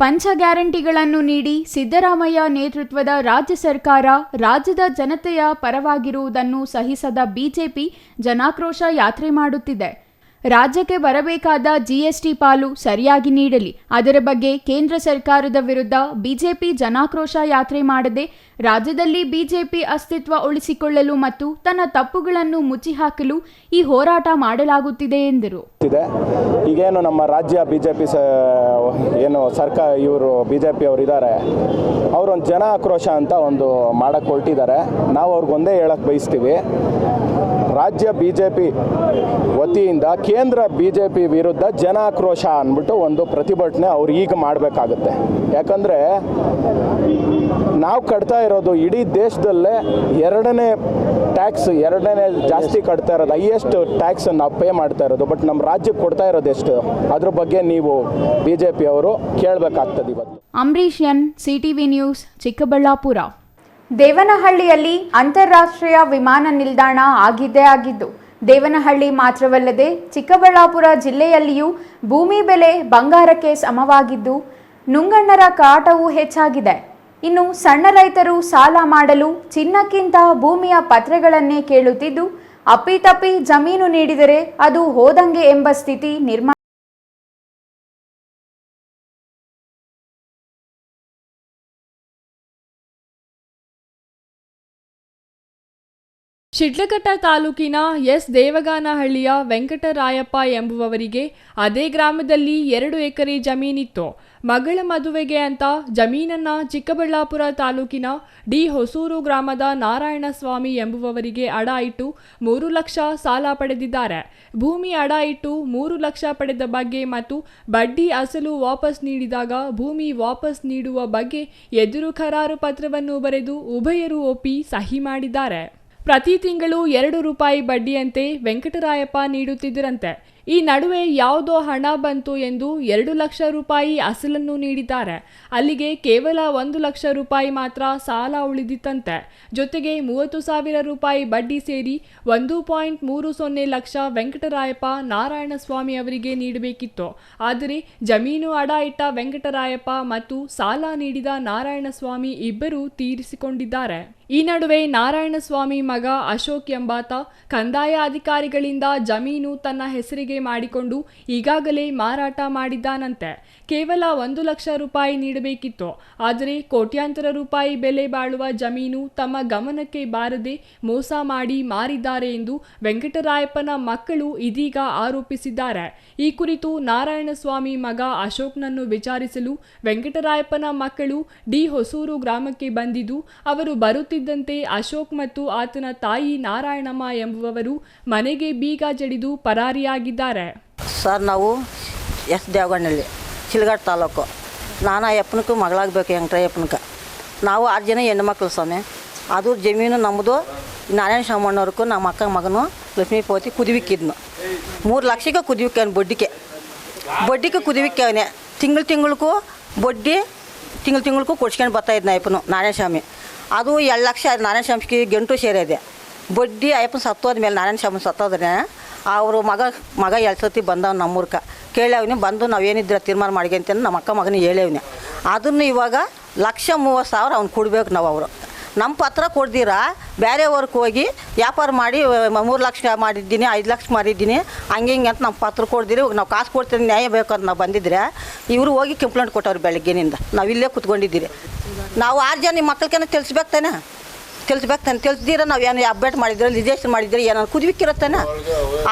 ಪಂಚ ಗ್ಯಾರಂಟಿಗಳನ್ನು ನೀಡಿ ಸಿದ್ದರಾಮಯ್ಯ ನೇತೃತ್ವದ ರಾಜ್ಯ ಸರ್ಕಾರ ರಾಜ್ಯದ ಜನತೆಯ ಪರವಾಗಿರುವುದನ್ನು ಸಹಿಸದ ಬಿಜೆಪಿ ಜನಾಕ್ರೋಶ ಯಾತ್ರೆ ಮಾಡುತ್ತಿದೆ. ರಾಜ್ಯಕ್ಕೆ ಬರಬೇಕಾದ GST ಪಾಲು ಸರಿಯಾಗಿ ನೀಡಲಿ. ಅದರ ಬಗ್ಗೆ ಕೇಂದ್ರ ಸರ್ಕಾರದ ವಿರುದ್ಧ ಬಿಜೆಪಿ ಜನಾಕ್ರೋಶ ಯಾತ್ರೆ ಮಾಡದೆ ರಾಜ್ಯದಲ್ಲಿ ಬಿಜೆಪಿ ಅಸ್ತಿತ್ವ ಉಳಿಸಿಕೊಳ್ಳಲು ಮತ್ತು ತನ್ನ ತಪ್ಪುಗಳನ್ನು ಮುಚ್ಚಿಹಾಕಲು ಈ ಹೋರಾಟ ಮಾಡಲಾಗುತ್ತಿದೆ ಎಂದರು. ಈಗೇನು ನಮ್ಮ ರಾಜ್ಯ ಬಿಜೆಪಿ ಏನು ಸರ್ಕಾರ ಇವರು ಬಿಜೆಪಿ ಅವರು ಇದ್ದಾರೆ, ಅವರೊಂದು ಜನ ಆಕ್ರೋಶ ಅಂತ ಒಂದು ಮಾಡಕ್ಕೆ ಹೊರಟಿದ್ದಾರೆ. ನಾವು ಅವ್ರಿಗೊಂದೇ ಹೇಳಕ್ಕೆ ಬಯಸ್ತೀವಿ, ರಾಜ್ಯ ಬಿಜೆಪಿ ವತಿಯಿಂದ ಕೇಂದ್ರ ಬಿಜೆಪಿ ವಿರುದ್ಧ ಜನ ಆಕ್ರೋಶ ಅಂದ್ಬಿಟ್ಟು ಒಂದು ಪ್ರತಿಭಟನೆ ಅವ್ರು ಈಗ ಮಾಡಬೇಕಾಗುತ್ತೆ. ಯಾಕಂದರೆ ನಾವು ಕಟ್ತಾ ಇರೋದು ಇಡೀ ದೇಶದಲ್ಲೇ ಎರಡನೇ ಜಾಸ್ತಿ ಕಟ್ತಾ ಇರೋದು, ಹೈಯೆಸ್ಟ್ ಟ್ಯಾಕ್ಸ್ ನಾವು ಪೇ ಮಾಡ್ತಾ ಇರೋದು. ಬಟ್ ನಮ್ಮ ರಾಜ್ಯಕ್ಕೆ ಕೊಡ್ತಾ ಇರೋದು ಎಷ್ಟು, ಅದ್ರ ಬಗ್ಗೆ ನೀವು ಬಿಜೆಪಿ ಅವರು ಕೇಳಬೇಕಾಗ್ತದೆ ಇವತ್ತು. Ambareesh N, CTV news, Chikkaballapur. ದೇವನಹಳ್ಳಿಯಲ್ಲಿ ಅಂತಾರಾಷ್ಟ್ರೀಯ ವಿಮಾನ ನಿಲ್ದಾಣ ಆಗಿದ್ದು ದೇವನಹಳ್ಳಿ ಮಾತ್ರವಲ್ಲದೆ ಚಿಕ್ಕಬಳ್ಳಾಪುರ ಜಿಲ್ಲೆಯಲ್ಲಿಯೂ ಭೂಮಿ ಬೆಲೆ ಬಂಗಾರಕ್ಕೆ ಸಮವಾಗಿದ್ದು ನುಂಗಣ್ಣರ ಕಾಟವೂ ಹೆಚ್ಚಾಗಿದೆ. ಇನ್ನು ಸಣ್ಣ ರೈತರು ಸಾಲ ಮಾಡಲು ಚಿನ್ನಕ್ಕಿಂತ ಭೂಮಿಯ ಪತ್ರಗಳನ್ನೇ ಕೇಳುತ್ತಿದ್ದು ಅಪ್ಪಿತಪ್ಪಿ ಜಮೀನು ನೀಡಿದರೆ ಅದು ಹೋದಂಗೆ ಎಂಬ ಸ್ಥಿತಿ ನಿರ್ಮಾಣ. ಶಿಡ್ಲಘಟ್ಟ ತಾಲೂಕಿನ ದೇವಗಾನಹಳ್ಳಿಯ ವೆಂಕಟರಾಯಪ್ಪ ಎಂಬುವವರಿಗೆ ಅದೇ ಗ್ರಾಮದಲ್ಲಿ 2 ಎಕರೆ ಜಮೀನಿತ್ತು. ಮಗಳ ಮದುವೆಗೆ ಅಂತ ಜಮೀನನ್ನ ಚಿಕ್ಕಬಳ್ಳಾಪುರ ತಾಲೂಕಿನ ಹೊಸೂರು ಗ್ರಾಮದ ನಾರಾಯಣಸ್ವಾಮಿ ಎಂಬುವವರಿಗೆ ಅಡ ಇಟ್ಟು 3 ಲಕ್ಷ ಸಾಲ ಪಡೆದಿದ್ದಾರೆ. ಭೂಮಿ ಅಡ ಇಟ್ಟು 3 ಲಕ್ಷ ಪಡೆದ ಬಗ್ಗೆ ಮತ್ತು ಬಡ್ಡಿ ಅಸಲು ವಾಪಸ್ ನೀಡಿದಾಗ ಭೂಮಿ ವಾಪಸ್ ನೀಡುವ ಬಗ್ಗೆ ಎದುರು ಕರಾರು ಪತ್ರವನ್ನು ಬರೆದು ಉಭಯರು ಒಪ್ಪಿ ಸಹಿ ಮಾಡಿದ್ದಾರೆ. ಪ್ರತಿ ತಿಂಗಳು 2 ರೂಪಾಯಿ ಬಡ್ಡಿಯಂತೆ ವೆಂಕಟರಾಯಪ್ಪ ನೀಡುತ್ತಿದ್ದರಂತೆ. ಈ ನಡುವೆ ಯಾವುದೋ ಹಣ ಬಂತು ಎಂದು 2 ಲಕ್ಷ ರೂಪಾಯಿ ಅಸಲನ್ನು ನೀಡಿದ್ದಾರೆ. ಅಲ್ಲಿಗೆ ಕೇವಲ 1 ಲಕ್ಷ ರೂಪಾಯಿ ಮಾತ್ರ ಸಾಲ ಉಳಿದಿತ್ತಂತೆ. ಜೊತೆಗೆ 30,000 ರೂಪಾಯಿ ಬಡ್ಡಿ ಸೇರಿ 1.30 ಲಕ್ಷ ವೆಂಕಟರಾಯಪ್ಪ ನಾರಾಯಣಸ್ವಾಮಿ ಅವರಿಗೆ ನೀಡಬೇಕಿತ್ತು. ಆದರೆ ಜಮೀನು ಅಡ ಇಟ್ಟ ವೆಂಕಟರಾಯಪ್ಪ ಮತ್ತು ಸಾಲ ನೀಡಿದ ನಾರಾಯಣಸ್ವಾಮಿ ಇಬ್ಬರು ತೀರಿಸಿಕೊಂಡಿದ್ದಾರೆ. ಈ ನಡುವೆ ನಾರಾಯಣಸ್ವಾಮಿ ಮಗ ಅಶೋಕ್ ಎಂಬಾತ ಕಂದಾಯ ಅಧಿಕಾರಿಗಳಿಂದ ಜಮೀನು ತನ್ನ ಹೆಸರಿಗೆ ಮಾಡಿಕೊಂಡು ಈಗಾಗಲೇ ಮಾರಾಟ ಮಾಡಿದ್ದಾನಂತೆ. ಕೇವಲ 1 ಲಕ್ಷ ರೂಪಾಯಿ ನೀಡಬೇಕಿತ್ತು. ಆದರೆ ಕೋಟ್ಯಾಂತರ ರೂಪಾಯಿ ಬೆಲೆ ಬಾಳುವ ಜಮೀನು ತಮ್ಮ ಗಮನಕ್ಕೆ ಬಾರದೆ ಮೋಸ ಮಾಡಿ ಮಾರಿದ್ದಾರೆ ಎಂದು ವೆಂಕಟರಾಯಪ್ಪನ ಮಕ್ಕಳು ಇದೀಗ ಆರೋಪಿಸಿದ್ದಾರೆ. ಈ ಕುರಿತು ನಾರಾಯಣಸ್ವಾಮಿ ಮಗ ಅಶೋಕ್ನನ್ನು ವಿಚಾರಿಸಲು ವೆಂಕಟರಾಯಪ್ಪನ ಮಕ್ಕಳು ಹೊಸೂರು ಗ್ರಾಮಕ್ಕೆ ಬಂದಿದ್ದು, ಅವರು ಬರುತ್ತಿದ್ದಂತೆ ಅಶೋಕ್ ಮತ್ತು ಆತನ ತಾಯಿ ನಾರಾಯಣಮ್ಮ ಎಂಬುವವರು ಮನೆಗೆ ಬೀಗ ಜಡಿದು ಪರಾರಿಯಾಗಿದ್ದಾರೆ. ಸರ್, ನಾವು ದೇವಗಣ್ಣಳ್ಳಿ ಶಿಲ್ಘಟ್ಟ ತಾಲೂಕು. ನಾನು ಅಯ್ಯಪ್ಪನಕ್ಕೂ ಮಗಳಾಗಬೇಕು, ವೆಂಕಟಯ್ಯಪ್ಪನಕ್ಕೆ. ನಾವು 6 ಜನ ಹೆಣ್ಣು ಮಕ್ಕಳು ಸ್ವಾಮಿ. ಅದು ಜಮೀನು ನಮ್ಮದು. ನಾರಾಯಣ ಶಾಮಣ್ಣವ್ರಿಗೂ ನಮ್ಮ ಅಕ್ಕ ಮಗನು ಲಕ್ಷ್ಮೀ ಪೋತಿ ಕುದಿವಿಕ್ಕಿದ್ನು. 3 ಲಕ್ಷಕ್ಕೆ ಕುದಿವಿಕ್ಕವನು, ಬಡ್ಡಿಗೆ ಕುದಿವಿಕ್ಕವನೇ. ತಿಂಗಳಿಗೂ ಬಡ್ಡಿ ತಿಂಗಳಿಗೂ ಕೊಡ್ಸ್ಕೊಂಡು ಬರ್ತಾಯಿದ್ನ ಅಯ್ಯಪ್ಪನು ನಾರಾಯಣ ಸ್ವಾಮಿ. ಅದು 2 ಲಕ್ಷ ನಾರಾಯಣ ಸ್ವಾಮಿಗೆ ಗಂಟು ಸೇರಿದೆ. ಬಡ್ಡಿ ಅಯ್ಯಪ್ಪನ ಸತ್ತೋದ ಮೇಲೆ ನಾರಾಯಣ ಸ್ವಾಮಿ ಸತ್ತೋದ್ರೆ ಅವರು ಮಗ 2 ಸತಿ ಬಂದವ್ ನಮ್ಮೂರ್ಕ ಕೇಳವ್ನೆ. ಬಂದು ನಾವೇನಿದ್ರೆ ತೀರ್ಮಾನ ಮಾಡಿ ಅಂತ ನಮ್ಮ ಅಕ್ಕ ಮಗನಿಗೆ ಹೇಳವ್ನೆ. ಅದನ್ನು ಇವಾಗ 1,30,000 ಅವ್ನು ಕೊಡ್ಬೇಕು ನಾವು. ಅವರು ನಮ್ಮ ಪತ್ರ ಕೊಡ್ದಿರ ಬೇರೆ ವರ್ಕ್ ಹೋಗಿ ವ್ಯಾಪಾರ ಮಾಡಿ 3 ಲಕ್ಷ ಮಾಡಿದ್ದೀನಿ, 5 ಲಕ್ಷ ಮಾಡಿದ್ದೀನಿ, ಹಂಗೆ ಅಂತ ನಮ್ಮ ಪತ್ರ ಕೊಡ್ದಿರಿ. ನಾವು ಕಾಸು ಕೊಡ್ತೀವಿ, ನ್ಯಾಯ ಬೇಕಂತ ನಾವು ಬಂದಿದ್ರೆ ಇವರು ಹೋಗಿ ಕಂಪ್ಲೇಂಟ್ ಕೊಟ್ಟವ್ರು ಬೆಳಗ್ಗೆನಿಂದ. ನಾವು ಇಲ್ಲೇ ಕೂತ್ಕೊಂಡಿದ್ದೀರಿ. ನಾವು 6 ಜನ ನಿಮ್ಮ ಮಕ್ಕಳಿಗೆ ತಿಳಿಸ್ಬೇಕ್ತಾನೆ. ತಿಳಿಸ್ದಿರ ನಾವು ಏನು ಅಪ್ಡೇಟ್ ಮಾಡಿದ್ರೆ ರಿಜಿಸ್ಟ್ರೇಷನ್ ಮಾಡಿದ್ರೆ ಏನಾದ್ರು ಕುದಿವಿಕ್ಕಿರುತ್ತಾನೆ.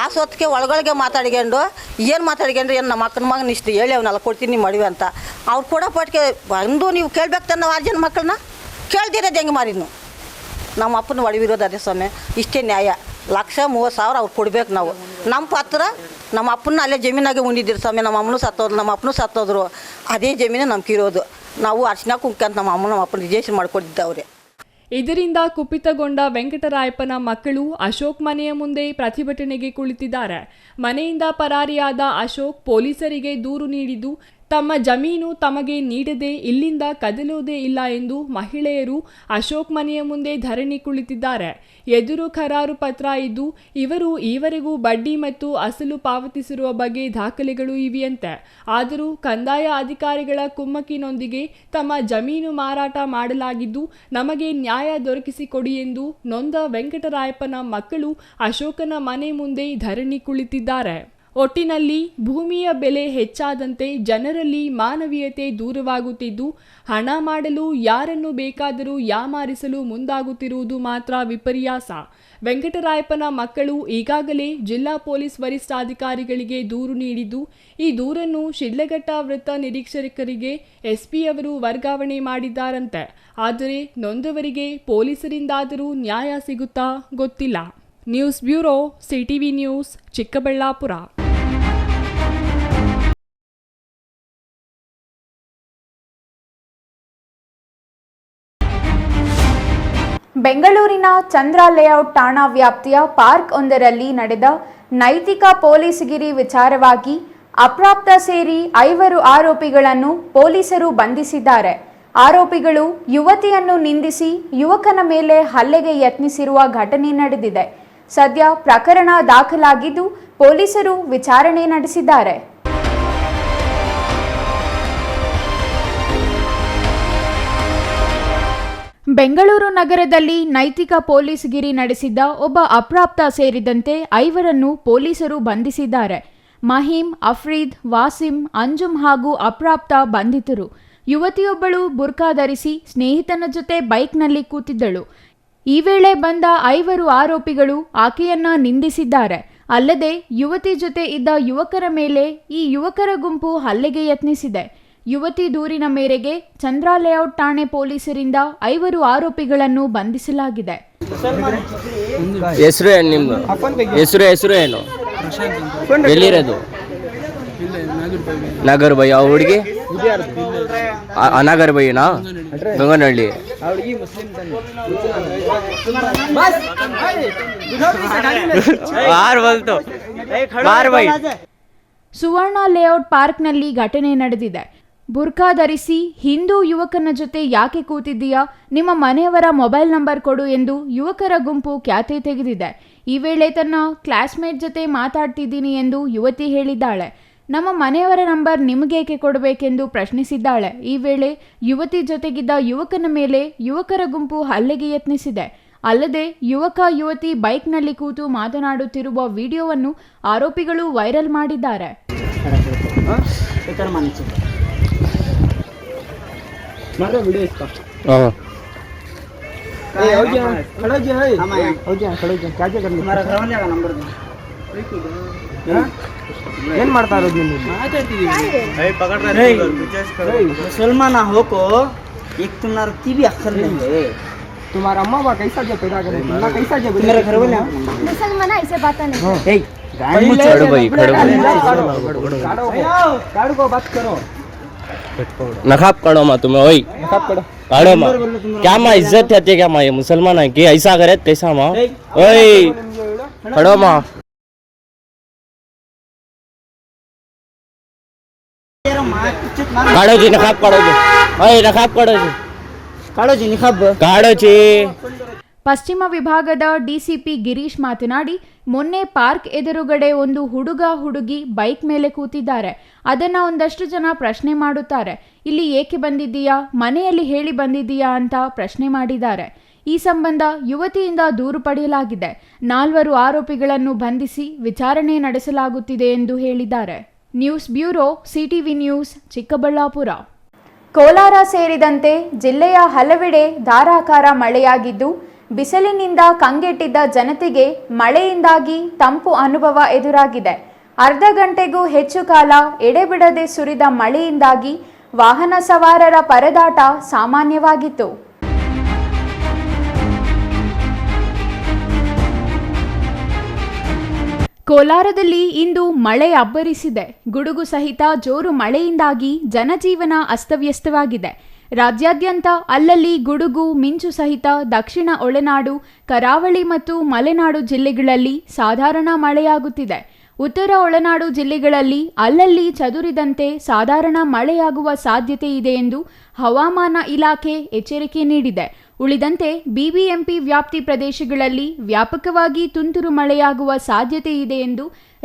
ಆ ಸೊತ್ತಿಗೆ ಒಳಗೊಳಗೆ ಮಾತಾಡ್ಕೊಂಡು ಏನು ನಮ್ಮ ಅಕ್ಕನ ಮಗನ ಇಷ್ಟು ಹೇಳಿ ಅವನ್ನೆಲ್ಲ ಕೊಡ್ತೀನಿ ಮದುವೆ ಅಂತ ಅವ್ರು ಕೊಡೋ ಪಟ್ಟಿಗೆ ಬಂದು ನೀವು ಕೇಳ್ಬೇಕು ನಾವು 6 ಜನ ಮಕ್ಕಳನ್ನ ಕೇಳ್ದಿರೋದು ಹೆಂಗೆ ಮಾರಿದ್ನು. ನಮ್ಮ ಅಪ್ಪನ ಒಡವಿರೋದು ಅದೇ ಸ್ವಾಮಿ. ಇಷ್ಟೇ ನ್ಯಾಯ. 1,30,000 ಅವ್ರು ಕೊಡ್ಬೇಕು ನಾವು. ನಮ್ಮ ಪತ್ರ ನಮ್ಮ ಅಪ್ಪನ ಅಲ್ಲೇ ಜಮೀನಾಗೆ ಉಂಡಿದ್ದೀರಿ ಸ್ವಾಮಿ. ನಮ್ಮ ಅಮ್ಮನೂ ಸತ್ತೋದ್ರು, ನಮ್ಮ ಅಪ್ಪನೂ ಸತ್ತೋದ್ರು. ಅದೇ ಜಮೀನು ನಮ್ಗೆ ಇರೋದು. ನಾವು ಅರ್ಶಿನ ಕುಂಕಂತ ನಮ್ಮ ಅಪ್ಪನ ರಿಜಿಸ್ಟ್ರೇಷನ್ ಮಾಡಿಕೊಟ್ಟಿದ್ದವ್ರೆ. ಇದರಿಂದ ಕುಪಿತಗೊಂಡ ವೆಂಕಟರಾಯಪ್ಪನ ಮಕ್ಕಳು ಅಶೋಕ್ ಮನೆಯ ಮುಂದೆ ಪ್ರತಿಭಟನೆಗೆ ಕುಳಿತಿದ್ದಾರೆ. ಮನೆಯಿಂದ ಪರಾರಿಯಾದ ಅಶೋಕ್ ಪೊಲೀಸರಿಗೆ ದೂರು ನೀಡಿದ್ದು, ತಮ್ಮ ಜಮೀನು ತಮಗೆ ನೀಡದೆ ಇಲ್ಲಿಂದ ಕದಲುವುದೇ ಇಲ್ಲ ಎಂದು ಮಹಿಳೆಯರು ಅಶೋಕ್ ಮನೆಯ ಮುಂದೆ ಧರಣಿ ಕುಳಿತಿದ್ದಾರೆ. ಎದುರು ಕರಾರು ಪತ್ರ ಇದ್ದು ಇವರು ಈವರೆಗೂ ಬಡ್ಡಿ ಮತ್ತು ಅಸಲು ಪಾವತಿಸಿರುವ ಬಗ್ಗೆ ದಾಖಲೆಗಳು ಇವೆಯಂತೆ. ಆದರೂ ಕಂದಾಯ ಅಧಿಕಾರಿಗಳ ಕುಮ್ಮಕ್ಕಿನೊಂದಿಗೆ ತಮ್ಮ ಜಮೀನು ಮಾರಾಟ ಮಾಡಲಾಗಿದ್ದು ನಮಗೆ ನ್ಯಾಯ ದೊರಕಿಸಿಕೊಡಿ ಎಂದು ನೊಂದ ವೆಂಕಟರಾಯಪ್ಪನ ಮಕ್ಕಳು ಅಶೋಕನ ಮನೆ ಮುಂದೆ ಧರಣಿ ಕುಳಿತಿದ್ದಾರೆ. ಒಟ್ಟಿನಲ್ಲಿ ಭೂಮಿಯ ಬೆಲೆ ಹೆಚ್ಚಾದಂತೆ ಜನರಲ್ಲಿ ಮಾನವೀಯತೆ ದೂರವಾಗುತ್ತಿದ್ದು, ಹಣ ಮಾಡಲು ಯಾರನ್ನು ಬೇಕಾದರೂ ಯಾಮಾರಿಸಲು ಮುಂದಾಗುತ್ತಿರುವುದು ಮಾತ್ರ ವಿಪರ್ಯಾಸ. ವೆಂಕಟರಾಯಪ್ಪನ ಮಕ್ಕಳು ಈಗಾಗಲೇ ಜಿಲ್ಲಾ ಪೊಲೀಸ್ ವರಿಷ್ಠಾಧಿಕಾರಿಗಳಿಗೆ ದೂರು ನೀಡಿದ್ದು, ಈ ದೂರನ್ನು ಶಿಡ್ಲಘಟ್ಟ ವೃತ್ತ ನಿರೀಕ್ಷಕರಿಗೆ ಎಸ್ಪಿ ಅವರು ವರ್ಗಾವಣೆ ಮಾಡಿದ್ದಾರಂತೆ. ಆದರೆ ನೊಂದವರಿಗೆ ಪೊಲೀಸರಿಂದಾದರೂ ನ್ಯಾಯ ಸಿಗುತ್ತಾ ಗೊತ್ತಿಲ್ಲ. News bureau, CTV news, Chikkaballapur. ಬೆಂಗಳೂರಿನ ಚಂದ್ರ ಲೇಔಟ್ ಠಾಣಾ ವ್ಯಾಪ್ತಿಯ ಪಾರ್ಕ್ ಒಂದರಲ್ಲಿ ನಡೆದ ನೈತಿಕ ಪೊಲೀಸ್ಗಿರಿ ವಿಚಾರವಾಗಿ ಅಪ್ರಾಪ್ತ ಸೇರಿ 5 ಆರೋಪಿಗಳನ್ನು ಪೊಲೀಸರು ಬಂಧಿಸಿದ್ದಾರೆ. ಆರೋಪಿಗಳು ಯುವತಿಯನ್ನು ನಿಂದಿಸಿ ಯುವಕನ ಮೇಲೆ ಹಲ್ಲೆಗೆ ಯತ್ನಿಸಿರುವ ಘಟನೆ ನಡೆದಿದೆ. ಸದ್ಯ ಪ್ರಕರಣ ದಾಖಲಾಗಿದ್ದು ಪೊಲೀಸರು ವಿಚಾರಣೆ ನಡೆಸಿದ್ದಾರೆ. ಬೆಂಗಳೂರು ನಗರದಲ್ಲಿ ನೈತಿಕ ಪೊಲೀಸ್ಗಿರಿ ನಡೆಸಿದ್ದ ಒಬ್ಬ ಅಪ್ರಾಪ್ತ ಸೇರಿದಂತೆ 5ರನ್ನು ಪೊಲೀಸರು ಬಂಧಿಸಿದ್ದಾರೆ. ಮಹೀಂ, ಅಫ್ರೀದ್, ವಾಸಿಂ, ಅಂಜುಮ್ ಹಾಗೂ ಅಪ್ರಾಪ್ತ ಬಂಧಿತರು. ಯುವತಿಯೊಬ್ಬಳು ಬುರ್ಕಾ ಧರಿಸಿ ಸ್ನೇಹಿತನ ಜೊತೆ ಬೈಕ್ನಲ್ಲಿ ಕೂತಿದ್ದಳು. ಈ ವೇಳೆ ಬಂದ 5 ಆರೋಪಿಗಳು ಆಕೆಯನ್ನ ನಿಂದಿಸಿದ್ದಾರೆ. ಅಲ್ಲದೆ ಯುವತಿ ಜೊತೆ ಇದ್ದ ಯುವಕರ ಮೇಲೆ ಈ ಯುವಕರ ಗುಂಪು ಹಲ್ಲೆಗೆ ಯತ್ನಿಸಿದೆ. ಯುವತಿ ದೂರಿನ ಮೇರೆಗೆ ಚಂದ್ರ ಲೇಔಟ್ ಠಾಣೆ ಪೊಲೀಸರಿಂದ 5 ಆರೋಪಿಗಳನ್ನು ಬಂಧಿಸಲಾಗಿದೆ. ಹೆಸರು ಏನು ನಿಮ್ದು? ಹೆಸರು ಏನು? ಎಲ್ಲಿರೋದು? ನಾಗರ್ ಬೈ. ಆ ಹುಡುಗಿ ಅನಾಗರ್ ಬೈನಾ? ಗಂಗನಹಳ್ಳಿ. ಸುವರ್ಣ ಲೇಔಟ್ ಪಾರ್ಕ್ನಲ್ಲಿ ಘಟನೆ ನಡೆದಿದೆ. ಬುರ್ಕಾ ಧರಿಸಿ ಹಿಂದೂ ಯುವಕನ ಜೊತೆ ಯಾಕೆ ಕೂತಿದ್ದೀಯಾ, ನಿಮ್ಮ ಮನೆಯವರ ಮೊಬೈಲ್ ನಂಬರ್ ಕೊಡು ಎಂದು ಯುವಕರ ಗುಂಪು ಕ್ಯಾತೆ ತೆಗೆದಿದೆ. ಈ ವೇಳೆ ತನ್ನ ಕ್ಲಾಸ್ಮೇಟ್ ಜೊತೆ ಮಾತಾಡ್ತಿದ್ದೀನಿ ಎಂದು ಯುವತಿ ಹೇಳಿದ್ದಾಳೆ. ನಮ್ಮ ಮನೆಯವರ ನಂಬರ್ ನಿಮಗೇಕೆ ಕೊಡಬೇಕೆಂದು ಪ್ರಶ್ನಿಸಿದ್ದಾಳೆ. ಈ ವೇಳೆ ಯುವತಿ ಜೊತೆಗಿದ್ದ ಯುವಕನ ಮೇಲೆ ಯುವಕರ ಗುಂಪು ಹಲ್ಲೆಗೆ ಯತ್ನಿಸಿದೆ. ಅಲ್ಲದೆ ಯುವಕ ಯುವತಿ ಬೈಕ್ನಲ್ಲಿ ಕೂತು ಮಾತನಾಡುತ್ತಿರುವ ವಿಡಿಯೋವನ್ನು ಆರೋಪಿಗಳು ವೈರಲ್ ಮಾಡಿದ್ದಾರೆ. ಏನ್ ಮಾಡ್ತಾ ಇರೋದು ನೀವು? मुसलमान हो को एक तुम्हारा टीवी अक्सर नहीं है. तुम्हारा अम्मा बाप कैसा जो पैदा करे, तुमने कैसा जो मेरे घर वाले मुसलमान ऐसे बात नहीं. ए गाड़ी खड़ो भाई, खड़ो गाड़ी को बात करो. नकाब करो मा तुम्हें. ओए नकाब करो. काढ़ो मा. क्या माँ इज्जत है क्या माँ? ये मुसलमान है कि ऐसा करे कैसा माँ? ओए खड़ो मा. काढ़ो जी नकाब काढ़ो जी. ओए नकाब काढ़ो जी. काढ़ो जी निकाब काढ़ो जी. ಪಶ್ಚಿಮ ವಿಭಾಗದ ಡಿಸಿಪಿ ಗಿರೀಶ್ ಮಾತನಾಡಿ, ಮೊನ್ನೆ ಪಾರ್ಕ್ ಎದುರುಗಡೆ ಒಂದು ಹುಡುಗಿ ಬೈಕ್ ಮೇಲೆ ಕೂತಿದ್ದಾರೆ. ಅದನ್ನ ಒಂದಷ್ಟು ಜನ ಪ್ರಶ್ನೆ ಮಾಡುತ್ತಾರೆ. ಇಲ್ಲಿ ಏಕೆ ಬಂದಿದ್ದೀಯಾ, ಮನೆಯಲ್ಲಿ ಹೇಳಿ ಬಂದಿದ್ದೀಯಾ ಅಂತ ಪ್ರಶ್ನೆ ಮಾಡಿದ್ದಾರೆ. ಈ ಸಂಬಂಧ ಯುವತಿಯಿಂದ ದೂರು ಪಡೆಯಲಾಗಿದೆ. 4 ಆರೋಪಿಗಳನ್ನು ಬಂಧಿಸಿ ವಿಚಾರಣೆ ನಡೆಸಲಾಗುತ್ತಿದೆ ಎಂದು ಹೇಳಿದ್ದಾರೆ. News bureau, CTV news, Chikkaballapur. Kolar ಸೇರಿದಂತೆ ಜಿಲ್ಲೆಯ ಹಲವೆಡೆ ಧಾರಾಕಾರ ಮಳೆಯಾಗಿದ್ದು, ಬಿಸಿಲಿನಿಂದ ಕಂಗೆಟ್ಟಿದ್ದ ಜನತೆಗೆ ಮಳೆಯಿಂದಾಗಿ ತಂಪು ಅನುಭವ ಎದುರಾಗಿದೆ. ಅರ್ಧ ಗಂಟೆಗೂ ಹೆಚ್ಚು ಕಾಲ ಎಡೆಬಿಡದೆ ಸುರಿದ ಮಳೆಯಿಂದಾಗಿ ವಾಹನ ಸವಾರರ ಪರದಾಟ ಸಾಮಾನ್ಯವಾಗಿತ್ತು. ಕೋಲಾರದಲ್ಲಿ ಇಂದು ಮಳೆ ಅಬ್ಬರಿಸಿದೆ. ಗುಡುಗು ಸಹಿತ ಜೋರು ಮಳೆಯಿಂದಾಗಿ ಜನಜೀವನ ಅಸ್ತವ್ಯಸ್ತವಾಗಿದೆ. ರಾಜ್ಯಾದ್ಯಂತ ಅಲ್ಲಲ್ಲಿ ಗುಡುಗು, ಮಿಂಚು ಸಹಿತ ದಕ್ಷಿಣ ಒಳನಾಡು, ಕರಾವಳಿ ಮತ್ತು ಮಲೆನಾಡು ಜಿಲ್ಲೆಗಳಲ್ಲಿ ಸಾಧಾರಣ ಮಳೆಯಾಗುತ್ತಿದೆ. ಉತ್ತರ ಒಳನಾಡು ಜಿಲ್ಲೆಗಳಲ್ಲಿ ಅಲ್ಲಲ್ಲಿ ಚದುರಿದಂತೆ ಸಾಧಾರಣ ಮಳೆಯಾಗುವ ಸಾಧ್ಯತೆ ಇದೆ ಎಂದು ಹವಾಮಾನ ಇಲಾಖೆ ಎಚ್ಚರಿಕೆ ನೀಡಿದೆ. ಉಳಿದಂತೆ ಬಿಬಿಎಂಪಿ ವ್ಯಾಪ್ತಿ ಪ್ರದೇಶಗಳಲ್ಲಿ ವ್ಯಾಪಕವಾಗಿ ತುಂತುರು ಮಳೆಯಾಗುವ ಸಾಧ್ಯತೆ ಇದೆ ಎಂದು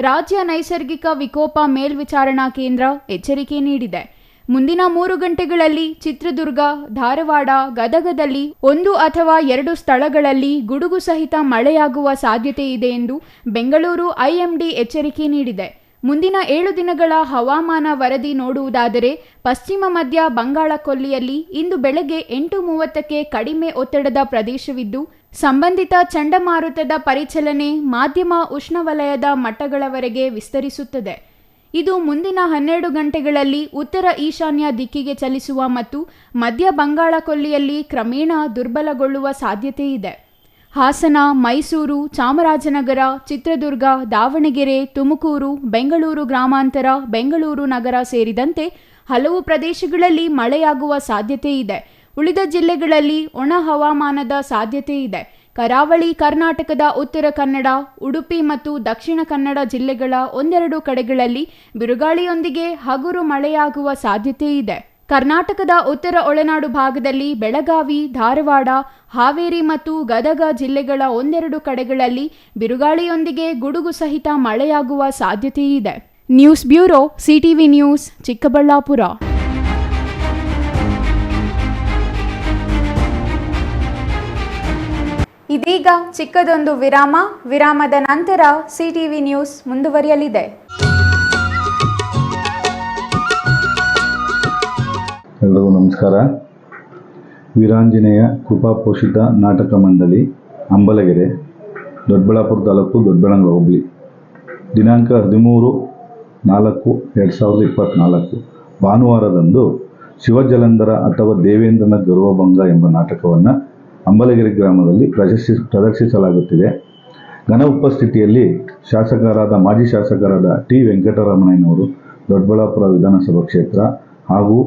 ರಾಜ್ಯ ನೈಸರ್ಗಿಕ ವಿಕೋಪ ಮೇಲ್ವಿಚಾರಣಾ ಕೇಂದ್ರ ಎಚ್ಚರಿಕೆ ನೀಡಿದೆ. ಮುಂದಿನ 3 ಗಂಟೆಗಳಲ್ಲಿ ಚಿತ್ರದುರ್ಗ, ಧಾರವಾಡ, ಗದಗದಲ್ಲಿ 1 ಅಥವಾ 2 ಸ್ಥಳಗಳಲ್ಲಿ ಗುಡುಗು ಸಹಿತ ಮಳೆಯಾಗುವ ಸಾಧ್ಯತೆ ಇದೆ ಎಂದು ಬೆಂಗಳೂರು ಐಎಂಡಿ ಎಚ್ಚರಿಕೆ ನೀಡಿದೆ. ಮುಂದಿನ 7 ದಿನಗಳ ಹವಾಮಾನ ವರದಿ ನೋಡುವುದಾದರೆ ಪಶ್ಚಿಮ ಮಧ್ಯ ಬಂಗಾಳ ಕೊಲ್ಲಿಯಲ್ಲಿ ಇಂದು ಬೆಳಗ್ಗೆ 8:30ಕ್ಕೆ ಕಡಿಮೆ ಒತ್ತಡದ ಪ್ರದೇಶವಿದ್ದು ಸಂಬಂಧಿತ ಚಂಡಮಾರುತದ ಪರಿಚಲನೆ ಮಾಧ್ಯಮ ಉಷ್ಣವಲಯದ ಮಟ್ಟಗಳವರೆಗೆ ವಿಸ್ತರಿಸುತ್ತದೆ. ಇದು ಮುಂದಿನ 12 ಗಂಟೆಗಳಲ್ಲಿ ಉತ್ತರ ಈಶಾನ್ಯ ದಿಕ್ಕಿಗೆ ಚಲಿಸುವ ಮತ್ತು ಮಧ್ಯ ಬಂಗಾಳ ಕೊಲ್ಲಿಯಲ್ಲಿ ಕ್ರಮೇಣ ದುರ್ಬಲಗೊಳ್ಳುವ ಸಾಧ್ಯತೆ ಇದೆ. ಹಾಸನ, ಮೈಸೂರು, ಚಾಮರಾಜನಗರ, ಚಿತ್ರದುರ್ಗ, ದಾವಣಗೆರೆ, ತುಮಕೂರು, ಬೆಂಗಳೂರು ಗ್ರಾಮಾಂತರ, ಬೆಂಗಳೂರು ನಗರ ಸೇರಿದಂತೆ ಹಲವು ಪ್ರದೇಶಗಳಲ್ಲಿ ಮಳೆಯಾಗುವ ಸಾಧ್ಯತೆ ಇದೆ. ಉಳಿದ ಜಿಲ್ಲೆಗಳಲ್ಲಿ ಒಣ ಹವಾಮಾನದ ಸಾಧ್ಯತೆ ಇದೆ. ಕರಾವಳಿ ಕರ್ನಾಟಕದ ಉತ್ತರ ಕನ್ನಡ, ಉಡುಪಿ ಮತ್ತು ದಕ್ಷಿಣ ಕನ್ನಡ ಜಿಲ್ಲೆಗಳ ಒಂದೆರಡು ಕಡೆಗಳಲ್ಲಿ ಬಿರುಗಾಳಿಯೊಂದಿಗೆ ಹಗುರು ಮಳೆಯಾಗುವ ಸಾಧ್ಯತೆ ಇದೆ. ಕರ್ನಾಟಕದ ಉತ್ತರ ಒಳನಾಡು ಭಾಗದಲ್ಲಿ ಬೆಳಗಾವಿ, ಧಾರವಾಡ, ಹಾವೇರಿ ಮತ್ತು ಗದಗ ಜಿಲ್ಲೆಗಳ ಒಂದೆರಡು ಕಡೆಗಳಲ್ಲಿ ಬಿರುಗಾಳಿಯೊಂದಿಗೆ ಗುಡುಗು ಸಹಿತ ಮಳೆಯಾಗುವ ಸಾಧ್ಯತೆ ಇದೆ. News bureau, CTV news, Chikkaballapur. ಇದೀಗ ಚಿಕ್ಕದೊಂದು ವಿರಾಮದ ನಂತರ ಸಿಟಿವಿ ನ್ಯೂಸ್ ಮುಂದುವರಿಯಲಿದೆ. ಎಲ್ಲರಿಗೂ ನಮಸ್ಕಾರ. ವೀರಾಂಜನೇಯ ಕೃಪಾಪೋಷಿತ ನಾಟಕ ಮಂಡಳಿ, ಅಂಬಲಗೆರೆ, ದೊಡ್ಡಬಳ್ಳಾಪುರ ತಾಲೂಕು, ದೊಡ್ಡಬಳ್ಳಾಪುರ ಹೋಬಳಿ. ದಿನಾಂಕ 13/4/2024 ಭಾನುವಾರದಂದು ಶಿವಜಲಂಧರ ಅಥವಾ ದೇವೇಂದ್ರನ ಗರ್ವಭಂಗ ಎಂಬ ನಾಟಕವನ್ನು ಅಂಬಲಗೆರೆ ಗ್ರಾಮದಲ್ಲಿ ಪ್ರದರ್ಶಿಸಲಾಗುತ್ತಿದೆ. ಘನ ಉಪಸ್ಥಿತಿಯಲ್ಲಿ ಮಾಜಿ ಶಾಸಕರಾದ ಟಿ ವೆಂಕಟರಮಣಯ್ಯನವರು, ದೊಡ್ಡಬಳ್ಳಾಪುರ ವಿಧಾನಸಭಾ ಕ್ಷೇತ್ರ, ಹಾಗೂ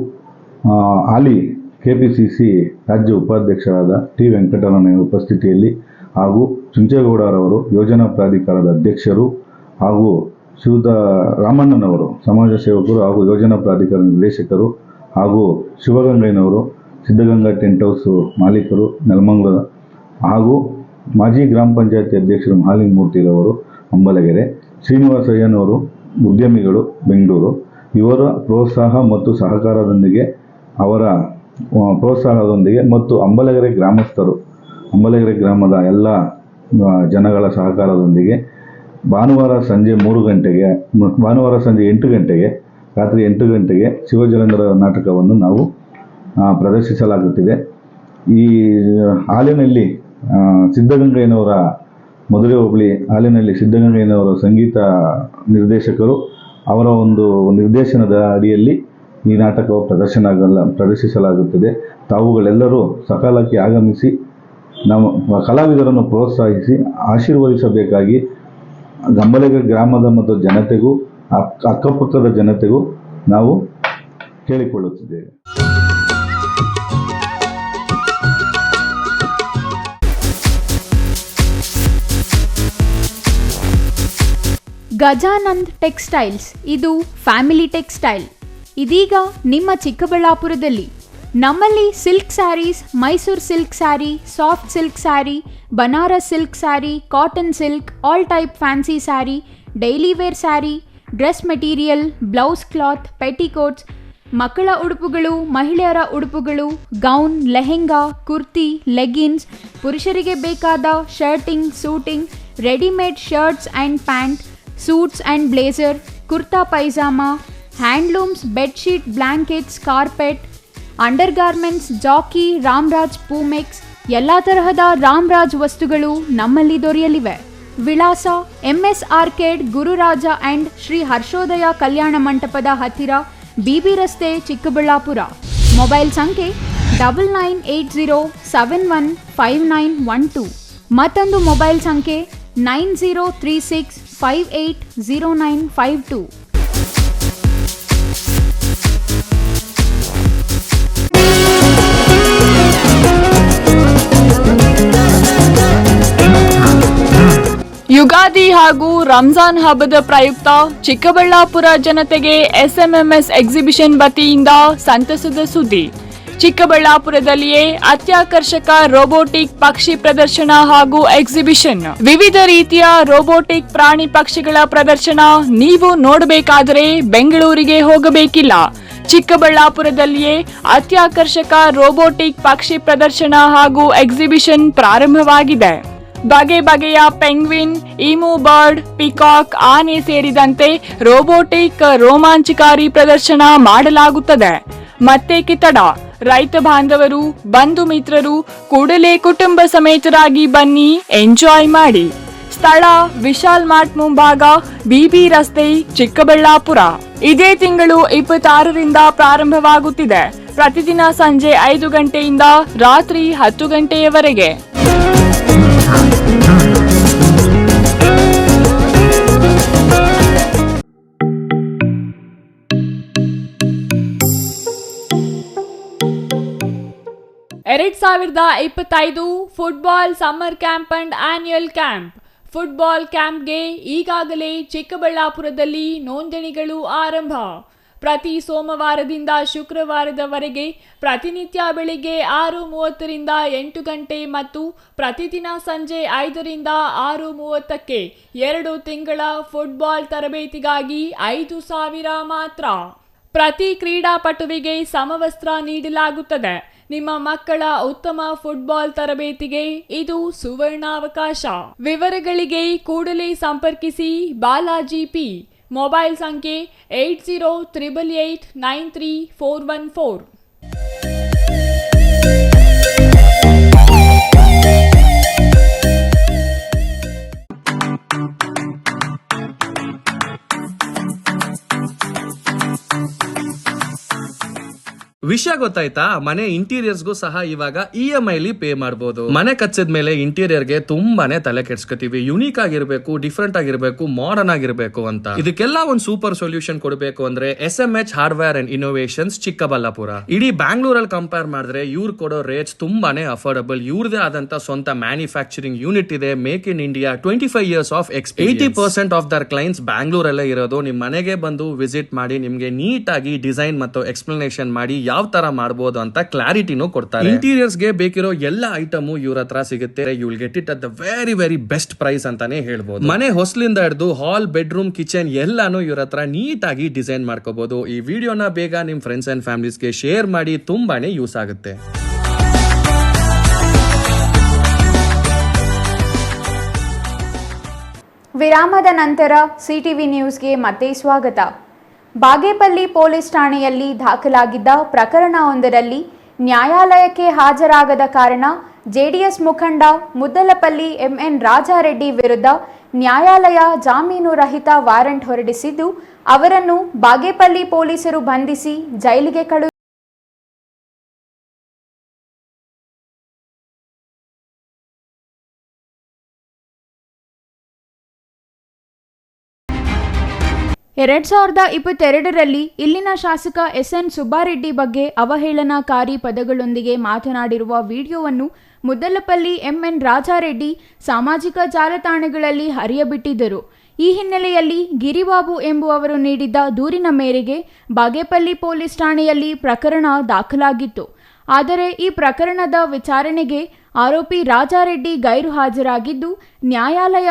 ಹಾಲಿ ಕೆಪಿಸಿಸಿ ರಾಜ್ಯ ಉಪಾಧ್ಯಕ್ಷರಾದ ಟಿ ವೆಂಕಟರಮಣಯ್ಯ ಉಪಸ್ಥಿತಿಯಲ್ಲಿ, ಹಾಗೂ ಚುಂಚೇಗೌಡರವರು ಯೋಜನಾ ಪ್ರಾಧಿಕಾರದ ಅಧ್ಯಕ್ಷರು, ಹಾಗೂ ರಾಮಣ್ಣನವರು ಸಮಾಜ ಸೇವಕರು ಹಾಗೂ ಯೋಜನಾ ಪ್ರಾಧಿಕಾರದ ನಿರ್ದೇಶಕರು, ಹಾಗೂ ಶಿವಗಂಗಯ್ಯನವರು ಸಿದ್ಧಗಂಗಾ ಟೆಂಟ್ ಹೌಸ್ ಮಾಲೀಕರು ನೆಲಮಂಗಲ, ಹಾಗೂ ಮಾಜಿ ಗ್ರಾಮ ಪಂಚಾಯತಿ ಅಧ್ಯಕ್ಷರು ಮಹಾಲಿಂಗಮೂರ್ತಿರವರು ಅಂಬಲಗೆರೆ, ಶ್ರೀನಿವಾಸಯ್ಯನವರು ಉದ್ಯಮಿಗಳು ಬೆಂಗಳೂರು. ಇವರ ಪ್ರೋತ್ಸಾಹ ಮತ್ತು ಸಹಕಾರದೊಂದಿಗೆ ಮತ್ತು ಅಂಬಲಗೆರೆ ಗ್ರಾಮಸ್ಥರು, ಅಂಬಲಗೆರೆ ಗ್ರಾಮದ ಎಲ್ಲ ಜನಗಳ ಸಹಕಾರದೊಂದಿಗೆ ಭಾನುವಾರ ಸಂಜೆ 8 ಗಂಟೆಗೆ ರಾತ್ರಿ 8 ಗಂಟೆಗೆ ಶಿವಜಲಂಧರ ನಾಟಕವನ್ನು ನಾವು ಪ್ರದರ್ಶಿಸಲಾಗುತ್ತಿದೆ. ಈ ಹಾಲಿನಲ್ಲಿ ಸಿದ್ಧಗಂಗಯ್ಯನವರ ಮಧುರೆ ಹೋಬಳಿ ಹಾಲಿನಲ್ಲಿ ಸಿದ್ಧಗಂಗಯ್ಯನವರ ಸಂಗೀತ ನಿರ್ದೇಶಕರು, ಅವರ ಒಂದು ನಿರ್ದೇಶನದ ಅಡಿಯಲ್ಲಿ ಈ ನಾಟಕವು ಪ್ರದರ್ಶಿಸಲಾಗುತ್ತದೆ. ತಾವುಗಳೆಲ್ಲರೂ ಸಕಾಲಕ್ಕೆ ಆಗಮಿಸಿ ನಮ್ಮ ಕಲಾವಿದರನ್ನು ಪ್ರೋತ್ಸಾಹಿಸಿ ಆಶೀರ್ವದಿಸಬೇಕಾಗಿ ಅಂಬಲಗೆರೆ ಗ್ರಾಮದ ಮತ್ತು ಜನತೆಗೂ ಅಕ್ಕಪಕ್ಕದ ಜನತೆಗೂ ನಾವು ಕೇಳಿಕೊಳ್ಳುತ್ತಿದ್ದೇವೆ. ಗಜಾನಂದ್ ಟೆಕ್ಸ್ಟೈಲ್ಸ್, ಇದು ಫ್ಯಾಮಿಲಿ ಟೆಕ್ಸ್ಟೈಲ್. ಇದೀಗ ನಿಮ್ಮ ಚಿಕ್ಕಬಳ್ಳಾಪುರದಲ್ಲಿ. ನಮ್ಮಲ್ಲಿ silk saris, Mysore silk sari, soft silk sari, Banaras silk sari, cotton silk, all type fancy sari, daily wear sari, dress material, blouse cloth, petticoats, ಮಕ್ಕಳ ಉಡುಪುಗಳು, ಮಹಿಳೆಯರ ಉಡುಪುಗಳು, ಗೌನ್, ಲೆಹೆಂಗಾ, ಕುರ್ತಿ, ಲೆಗಿನ್ಸ್, ಪುರುಷರಿಗೆ ಬೇಕಾದ shirting, suiting, readymade shirts and pant, suits and blazer, kurta pyjama, handlooms, bedsheet, blankets, carpet, undergarments, Jockey, Ramraj, Poomex, ಎಲ್ಲ ತರಹದ ರಾಮ್ರಾಜ್ ವಸ್ತುಗಳು ನಮ್ಮಲ್ಲಿ ದೊರೆಯಲಿವೆ. ವಿಳಾಸ: MS arcade, Gururaja and Shri Harshodaya ಕಲ್ಯಾಣ ಮಂಟಪದ ಹತ್ತಿರ, BB ರಸ್ತೆ, ಚಿಕ್ಕಬಳ್ಳಾಪುರ. ಮೊಬೈಲ್ ಸಂಖ್ಯೆ 9980715912. ಮತ್ತೊಂದು ಮೊಬೈಲ್ ಸಂಖ್ಯೆ 9036580952. ಯುಗಾದಿ ಹಾಗೂ ರಂಜಾನ್ ಹಬ್ಬದ ಪ್ರಯುಕ್ತ ಚಿಕ್ಕಬಳ್ಳಾಪುರ ಜನತೆಗೆ SMMS ಎಕ್ಸಿಬಿಷನ್ ವತಿಯಿಂದ ಸಂತಸದ ಸುದ್ದಿ. ಚಿಕ್ಕಬಳ್ಳಾಪುರದಲ್ಲಿಯೇ ಅತ್ಯಾಕರ್ಷಕ ರೋಬೋಟಿಕ್ ಪಕ್ಷಿ ಪ್ರದರ್ಶನ ಹಾಗೂ ಎಕ್ಸಿಬಿಷನ್. ವಿವಿಧ ರೀತಿಯ ರೋಬೋಟಿಕ್ ಪ್ರಾಣಿ ಪಕ್ಷಿಗಳ ಪ್ರದರ್ಶನ ನೀವು ನೋಡಬೇಕಾದರೆ ಬೆಂಗಳೂರಿಗೆ ಹೋಗಬೇಕಿಲ್ಲ. ಚಿಕ್ಕಬಳ್ಳಾಪುರದಲ್ಲಿಯೇ ಅತ್ಯಾಕರ್ಷಕ ರೋಬೋಟಿಕ್ ಪಕ್ಷಿ ಪ್ರದರ್ಶನ ಹಾಗೂ ಎಕ್ಸಿಬಿಷನ್ ಪ್ರಾರಂಭವಾಗಿದೆ. ಬಗೆ ಬಗೆಯ ಪೆಂಗ್ವಿನ್, ಈಮು ಬರ್ಡ್, ಪಿಕಾಕ್, ಆನೆ ಸೇರಿದಂತೆ ರೋಬೋಟಿಕ್ ರೋಮಾಂಚಕಾರಿ ಪ್ರದರ್ಶನ ಮಾಡಲಾಗುತ್ತದೆ. ಮತ್ತೆ ಕಿತ್ತಡ, ರೈತ ಬಾಂಧವರು, ಬಂಧು ಮಿತ್ರರು ಕೂಡಲೇ ಕುಟುಂಬ ಸಮೇತರಾಗಿ ಬನ್ನಿ, ಎಂಜಾಯ್ ಮಾಡಿ. ಸ್ಥಳ ವಿಶಾಲ್ ಮಾರ್ಟ್ ಮುಂಭಾಗ, ಬಿಬಿ ರಸ್ತೆ, ಚಿಕ್ಕಬಳ್ಳಾಪುರ. ಇದೇ ತಿಂಗಳು 26ರಿಂದ ಪ್ರಾರಂಭವಾಗುತ್ತಿದೆ. ಪ್ರತಿದಿನ ಸಂಜೆ 5 ಗಂಟೆಯಿಂದ ರಾತ್ರಿ 10 ಗಂಟೆಯವರೆಗೆ. ಎರಡ್ 2025 football summer camp and annual camp. Football ಕ್ಯಾಂಪ್ಗೆ ಈಗಾಗಲೇ ಚಿಕ್ಕಬಳ್ಳಾಪುರದಲ್ಲಿ ನೋಂದಣಿಗಳು ಆರಂಭ. ಪ್ರತಿ ಸೋಮವಾರದಿಂದ ಶುಕ್ರವಾರದವರೆಗೆ ಪ್ರತಿನಿತ್ಯ ಬೆಳಿಗ್ಗೆ 6:30ರಿಂದ 8 ಗಂಟೆ ಮತ್ತು ಪ್ರತಿದಿನ ಸಂಜೆ 5ರಿಂದ 6:30ಕ್ಕೆ 2 ತಿಂಗಳ ಫುಟ್ಬಾಲ್ ತರಬೇತಿಗಾಗಿ 5,000 ಮಾತ್ರ. ಪ್ರತಿ ಕ್ರೀಡಾಪಟುವಿಗೆ ಸಮವಸ್ತ್ರ ನೀಡಲಾಗುತ್ತದೆ. ನಿಮ್ಮ ಮಕ್ಕಳ ಉತ್ತಮ ಫುಟ್ಬಾಲ್ ತರಬೇತಿಗೆ ಇದು ಸುವರ್ಣಾವಕಾಶ. ವಿವರಗಳಿಗೆ ಕೂಡಲೇ ಸಂಪರ್ಕಿಸಿ ಬಾಲಾಜಿ ಪಿ. ಮೊಬೈಲ್ ಸಂಖ್ಯೆ 8088893414. ವಿಷಯ ಗೊತ್ತಾಯ್ತಾ? ಮನೆ ಇಂಟೀರಿಯರ್ಸ್ಗೂ ಸಹ ಇವಾಗ EMI ಪೇ ಮಾಡಬಹುದು. ಮನೆ ಕಚ್ಚಿದ ಮೇಲೆ ಇಂಟೀರಿಯರ್ಗೆ ತುಂಬಾನೇ ತಲೆ ಕೆಡ್ಸ್ಕೊತೀವಿ. ಯುನೀಕ್ ಆಗಿರ್ಬೇಕು, ಡಿಫ್ರೆಂಟ್ ಆಗಿರ್ಬೇಕು, ಮಾಡರ್ನ್ ಆಗಿರ್ಬೇಕು ಅಂತ. ಇದಕ್ಕೆಲ್ಲ ಒಂದು ಸೂಪರ್ ಸೊಲ್ಯೂಷನ್ ಕೊಡಬೇಕು ಅಂದ್ರೆ SMH hardware and innovations Chikkaballapur. ಇಡೀ ಬ್ಯಾಂಗ್ಳೂರಲ್ಲಿ ಕಂಪೇರ್ ಮಾಡಿದ್ರೆ ಇವ್ರು ಕೊಡೋ ರೇಟ್ಸ್ ತುಂಬಾನೇ ಅಫೋರ್ಡಬಲ್. ಇವ್ರದೇ ಆದಂತ ಸ್ವಂತ ಮ್ಯಾನುಫ್ಯಾಕ್ಚರಿಂಗ್ ಯೂನಿಟ್ ಇದೆ. Make in India, 25 years of experience. 80% of their clients ಬ್ಯಾಂಗ್ಳೂರಲ್ಲೇ ಇರೋದು. ನಿಮ್ ಮನೆಗೆ ಬಂದು ವಿಸಿಟ್ ಮಾಡಿ ನಿಮ್ಗೆ ನೀಟ್ ಆಗಿ ಡಿಸೈನ್ ಮತ್ತು ಎಕ್ಸ್ಪ್ಲನೇಷನ್ ಮಾಡಿ ಯಾವ ತರ ಮಾಡಬಹುದು ಅಂತ ಕ್ಲಾರಿಟಿನೂ ಕೊಡ್ತಾರೆ. ಇಂಟೀರಿಯರ್ಸ್ ಗೆ ಬೇಕಿರೋ ಎಲ್ಲ ಐಟಮ್ ಇವ್ರ ಹತ್ರ ಸಿಗುತ್ತೆ. You will get it at the very very best price ಅಂತಾನೆ ಹೇಳ್ಬೋದು. ಮನೆ ಹೊಸಲಿಂದ ಹಿಡಿದು ಹಾಲ್, ಬೆಡ್ರೂಮ್, ಕಿಚನ್ ಎಲ್ಲಾನು ಇವ್ರ ಹತ್ರ ನೀಟ್ ಆಗಿ ಡಿಸೈನ್ ಮಾಡ್ಕೋಬಹುದು. ಈ ವಿಡಿಯೋನ ಬೇಗ ನಿಮ್ ಫ್ರೆಂಡ್ಸ್ ಅಂಡ್ ಫ್ಯಾಮಿಲೀಸ್ಗೆ ಶೇರ್ ಮಾಡಿ, ತುಂಬಾನೇ ಯೂಸ್ ಆಗುತ್ತೆ. ವಿರಾಮದ ನಂತರ ಸಿಟಿವಿ ನ್ಯೂಸ್ಗೆ ಮತ್ತೆ ಸ್ವಾಗತ. ಬಾಗೇಪಲ್ಲಿ ಪೊಲೀಸ್ ಠಾಣೆಯಲ್ಲಿ ದಾಖಲಾಗಿದ್ದ ಪ್ರಕರಣವೊಂದರಲ್ಲಿ ನ್ಯಾಯಾಲಯಕ್ಕೆ ಹಾಜರಾಗದ ಕಾರಣ ಜೆಡಿಎಸ್ ಮುಖಂಡ ಮುದ್ದಲಪಲ್ಲಿ MN ರಾಜಾರೆಡ್ಡಿ ವಿರುದ್ಧ ನ್ಯಾಯಾಲಯ ಜಾಮೀನು ರಹಿತ ವಾರೆಂಟ್ ಹೊರಡಿಸಿದ್ದು, ಅವರನ್ನು ಬಾಗೇಪಲ್ಲಿ ಪೊಲೀಸರು ಬಂಧಿಸಿ ಜೈಲಿಗೆ ಕಳುಹಿಸಿದ್ದಾರೆ. 2022ರಲ್ಲಿ ಇಲ್ಲಿನ ಶಾಸಕ SN ಸುಬ್ಬಾರೆಡ್ಡಿ ಬಗ್ಗೆ ಅವಹೇಳನಕಾರಿ ಪದಗಳೊಂದಿಗೆ ಮಾತನಾಡಿರುವ ವಿಡಿಯೋವನ್ನು ಮುದ್ದಲಪಲ್ಲಿ MN ರಾಜಾರೆಡ್ಡಿ ಸಾಮಾಜಿಕ ಜಾಲತಾಣಗಳಲ್ಲಿ ಹರಿಯಬಿಟ್ಟಿದ್ದರು. ಈ ಹಿನ್ನೆಲೆಯಲ್ಲಿ ಗಿರಿಬಾಬು ಎಂಬುವವರು ನೀಡಿದ್ದ ದೂರಿನ ಮೇರೆಗೆ ಬಾಗೇಪಲ್ಲಿ ಪೊಲೀಸ್ ಠಾಣೆಯಲ್ಲಿ ಪ್ರಕರಣ ದಾಖಲಾಗಿತ್ತು. ಆದರೆ ಈ ಪ್ರಕರಣದ ವಿಚಾರಣೆಗೆ ಆರೋಪಿ ರಾಜಾರೆಡ್ಡಿ ಗೈರು ಹಾಜರಾಗಿದ್ದು, ನ್ಯಾಯಾಲಯ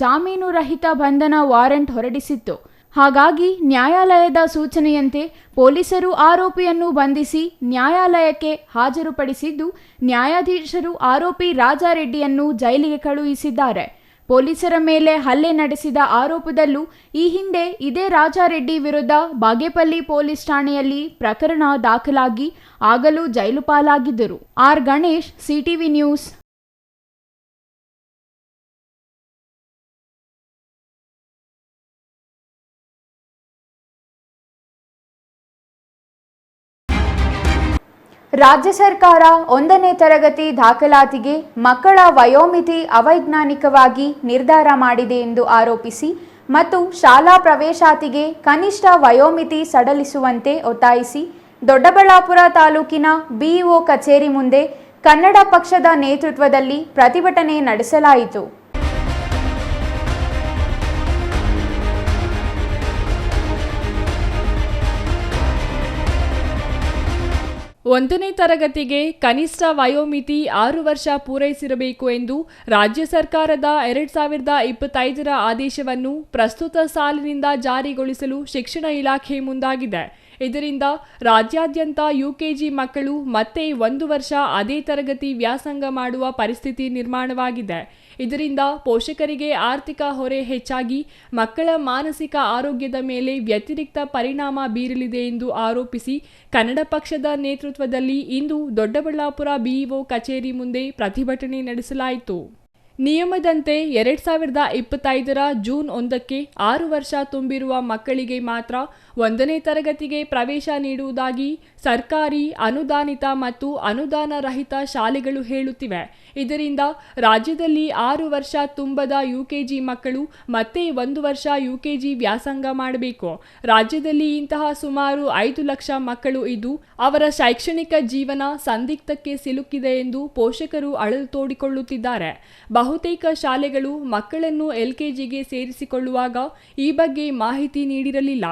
ಜಾಮೀನು ರಹಿತ ಬಂಧನ ವಾರೆಂಟ್ ಹೊರಡಿಸಿತ್ತು. ಹಾಗಾಗಿ ನ್ಯಾಯಾಲಯದ ಸೂಚನೆಯಂತೆ ಪೊಲೀಸರು ಆರೋಪಿಯನ್ನು ಬಂಧಿಸಿ ನ್ಯಾಯಾಲಯಕ್ಕೆ ಹಾಜರುಪಡಿಸಿದ್ದು, ನ್ಯಾಯಾಧೀಶರು ಆರೋಪಿ ರಾಜಾರೆಡ್ಡಿಯನ್ನು ಜೈಲಿಗೆ ಕಳುಹಿಸಿದ್ದಾರೆ. ಪೊಲೀಸರ ಮೇಲೆ ಹಲ್ಲೆ ನಡೆಸಿದ ಆರೋಪದಲ್ಲೂ ಈ ಹಿಂದೆ ಇದೇ ರಾಜಾರೆಡ್ಡಿ ವಿರುದ್ಧ ಬಾಗೇಪಲ್ಲಿ ಪೊಲೀಸ್ ಠಾಣೆಯಲ್ಲಿ ಪ್ರಕರಣ ದಾಖಲಾಗಿ ಆಗಲೂ ಜೈಲು ಪಾಲಾಗಿದ್ದರು. R Ganesh, CTV news. ರಾಜ್ಯ ಸರ್ಕಾರ 1ನೇ ತರಗತಿ ದಾಖಲಾತಿಗೆ ಮಕ್ಕಳ ವಯೋಮಿತಿ ಅವೈಜ್ಞಾನಿಕವಾಗಿ ನಿರ್ಧಾರ ಮಾಡಿದೆ ಎಂದು ಆರೋಪಿಸಿ ಮತ್ತು ಶಾಲಾ ಪ್ರವೇಶಾತಿಗೆ ಕನಿಷ್ಠ ವಯೋಮಿತಿ ಸಡಿಲಿಸುವಂತೆ ಒತ್ತಾಯಿಸಿ ದೊಡ್ಡಬಳ್ಳಾಪುರ ತಾಲೂಕಿನ BEO ಕಚೇರಿ ಮುಂದೆ ಕನ್ನಡ ಪಕ್ಷದ ನೇತೃತ್ವದಲ್ಲಿ ಪ್ರತಿಭಟನೆ ನಡೆಸಲಾಯಿತು. 1ನೇ ತರಗತಿಗೆ ಕನಿಷ್ಠ ವಯೋಮಿತಿ 6 ವರ್ಷ ಪೂರೈಸಿರಬೇಕು ಎಂದು ರಾಜ್ಯ ಸರ್ಕಾರದ 2025ರ ಆದೇಶವನ್ನು ಪ್ರಸ್ತುತ ಸಾಲಿನಿಂದ ಜಾರಿಗೊಳಿಸಲು ಶಿಕ್ಷಣ ಇಲಾಖೆ ಮುಂದಾಗಿದೆ. ಇದರಿಂದ ರಾಜ್ಯಾದ್ಯಂತ ಯುಕೆಜಿ ಮಕ್ಕಳು ಮತ್ತೆ 1 ವರ್ಷ ಅದೇ ತರಗತಿ ವ್ಯಾಸಂಗ ಮಾಡುವ ಪರಿಸ್ಥಿತಿ ನಿರ್ಮಾಣವಾಗಿದೆ. ಇದರಿಂದ ಪೋಷಕರಿಗೆ ಆರ್ಥಿಕ ಹೊರೆ ಹೆಚ್ಚಾಗಿ ಮಕ್ಕಳ ಮಾನಸಿಕ ಆರೋಗ್ಯದ ಮೇಲೆ ವ್ಯತಿರಿಕ್ತ ಪರಿಣಾಮ ಬೀರಲಿದೆ ಎಂದು ಆರೋಪಿಸಿ ಕನ್ನಡ ಪಕ್ಷದ ನೇತೃತ್ವದಲ್ಲಿ ಇಂದು ದೊಡ್ಡಬಳ್ಳಾಪುರ ಬಿಇಒ ಕಚೇರಿ ಮುಂದೆ ಪ್ರತಿಭಟನೆ ನಡೆಸಲಾಯಿತು. ನಿಯಮದಂತೆ 2025ರ ಜೂನ್ 1ಕ್ಕೆ 6 ವರ್ಷ ತುಂಬಿರುವ ಮಕ್ಕಳಿಗೆ ಮಾತ್ರ 1ನೇ ತರಗತಿಗೆ ಪ್ರವೇಶ ನೀಡುವುದಾಗಿ ಸರ್ಕಾರಿ, ಅನುದಾನಿತ ಮತ್ತು ಅನುದಾನ ರಹಿತ ಶಾಲೆಗಳು ಹೇಳುತ್ತಿವೆ. ಇದರಿಂದ ರಾಜ್ಯದಲ್ಲಿ 6 ವರ್ಷ ತುಂಬದ ಯುಕೆಜಿ ಮಕ್ಕಳು ಮತ್ತೆ 1 ವರ್ಷ ಯುಕೆಜಿ ವ್ಯಾಸಂಗ ಮಾಡಬೇಕು. ರಾಜ್ಯದಲ್ಲಿ ಇಂತಹ ಸುಮಾರು 5 ಲಕ್ಷ ಮಕ್ಕಳು ಇದ್ದು ಅವರ ಶೈಕ್ಷಣಿಕ ಜೀವನ ಸಂದಿಗ್ಧಕ್ಕೆ ಸಿಲುಕಿದೆ ಎಂದು ಪೋಷಕರು ಅಳಲು ತೋಡಿಕೊಳ್ಳುತ್ತಿದ್ದಾರೆ. ಬಹುತೇಕ ಶಾಲೆಗಳು ಮಕ್ಕಳನ್ನು ಎಲ್ಕೆಜಿಗೆ ಸೇರಿಸಿಕೊಳ್ಳುವಾಗ ಈ ಬಗ್ಗೆ ಮಾಹಿತಿ ನೀಡಿರಲಿಲ್ಲ.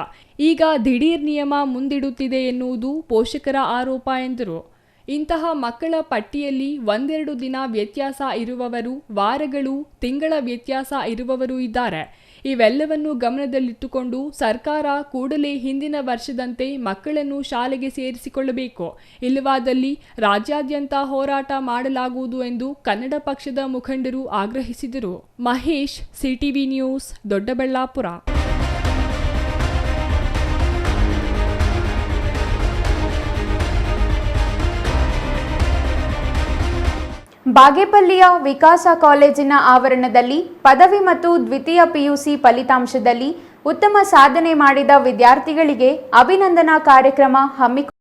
ಈಗ ದಿಢೀರ್ ನಿಯಮ ಮುಂದಿಡುತ್ತಿದೆ ಎನ್ನುವುದು ಪೋಷಕರ ಆರೋಪ ಎಂದರು. ಇಂತಹ ಮಕ್ಕಳ ಪಟ್ಟಿಯಲ್ಲಿ 1-2 ದಿನ ವ್ಯತ್ಯಾಸ ಇರುವವರು, ವಾರಗಳು, ತಿಂಗಳ ವ್ಯತ್ಯಾಸ ಇರುವವರು ಇದ್ದಾರೆ. ಇವೆಲ್ಲವನ್ನು ಗಮನದಲ್ಲಿಟ್ಟುಕೊಂಡು ಸರ್ಕಾರ ಕೂಡಲೇ ಹಿಂದಿನ ವರ್ಷದಂತೆ ಮಕ್ಕಳನ್ನು ಶಾಲೆಗೆ ಸೇರಿಸಿಕೊಳ್ಳಬೇಕು. ಇಲ್ಲವಾದಲ್ಲಿ ರಾಜ್ಯಾದ್ಯಂತ ಹೋರಾಟ ಮಾಡಲಾಗುವುದು ಎಂದು ಕನ್ನಡ ಪಕ್ಷದ ಮುಖಂಡರು ಆಗ್ರಹಿಸಿದರು. Mahesh, CTV news, Doddaballapur. ಬಾಗೇಪಲ್ಲಿಯ ವಿಕಾಸ ಕಾಲೇಜಿನ ಆವರಣದಲ್ಲಿ ಪದವಿ ಮತ್ತು ದ್ವಿತೀಯ ಪಿಯುಸಿ ಫಲಿತಾಂಶದಲ್ಲಿ ಉತ್ತಮ ಸಾಧನೆ ಮಾಡಿದ ವಿದ್ಯಾರ್ಥಿಗಳಿಗೆ ಅಭಿನಂದನಾ ಕಾರ್ಯಕ್ರಮ ಹಮ್ಮಿಕೊಂಡಿದೆ.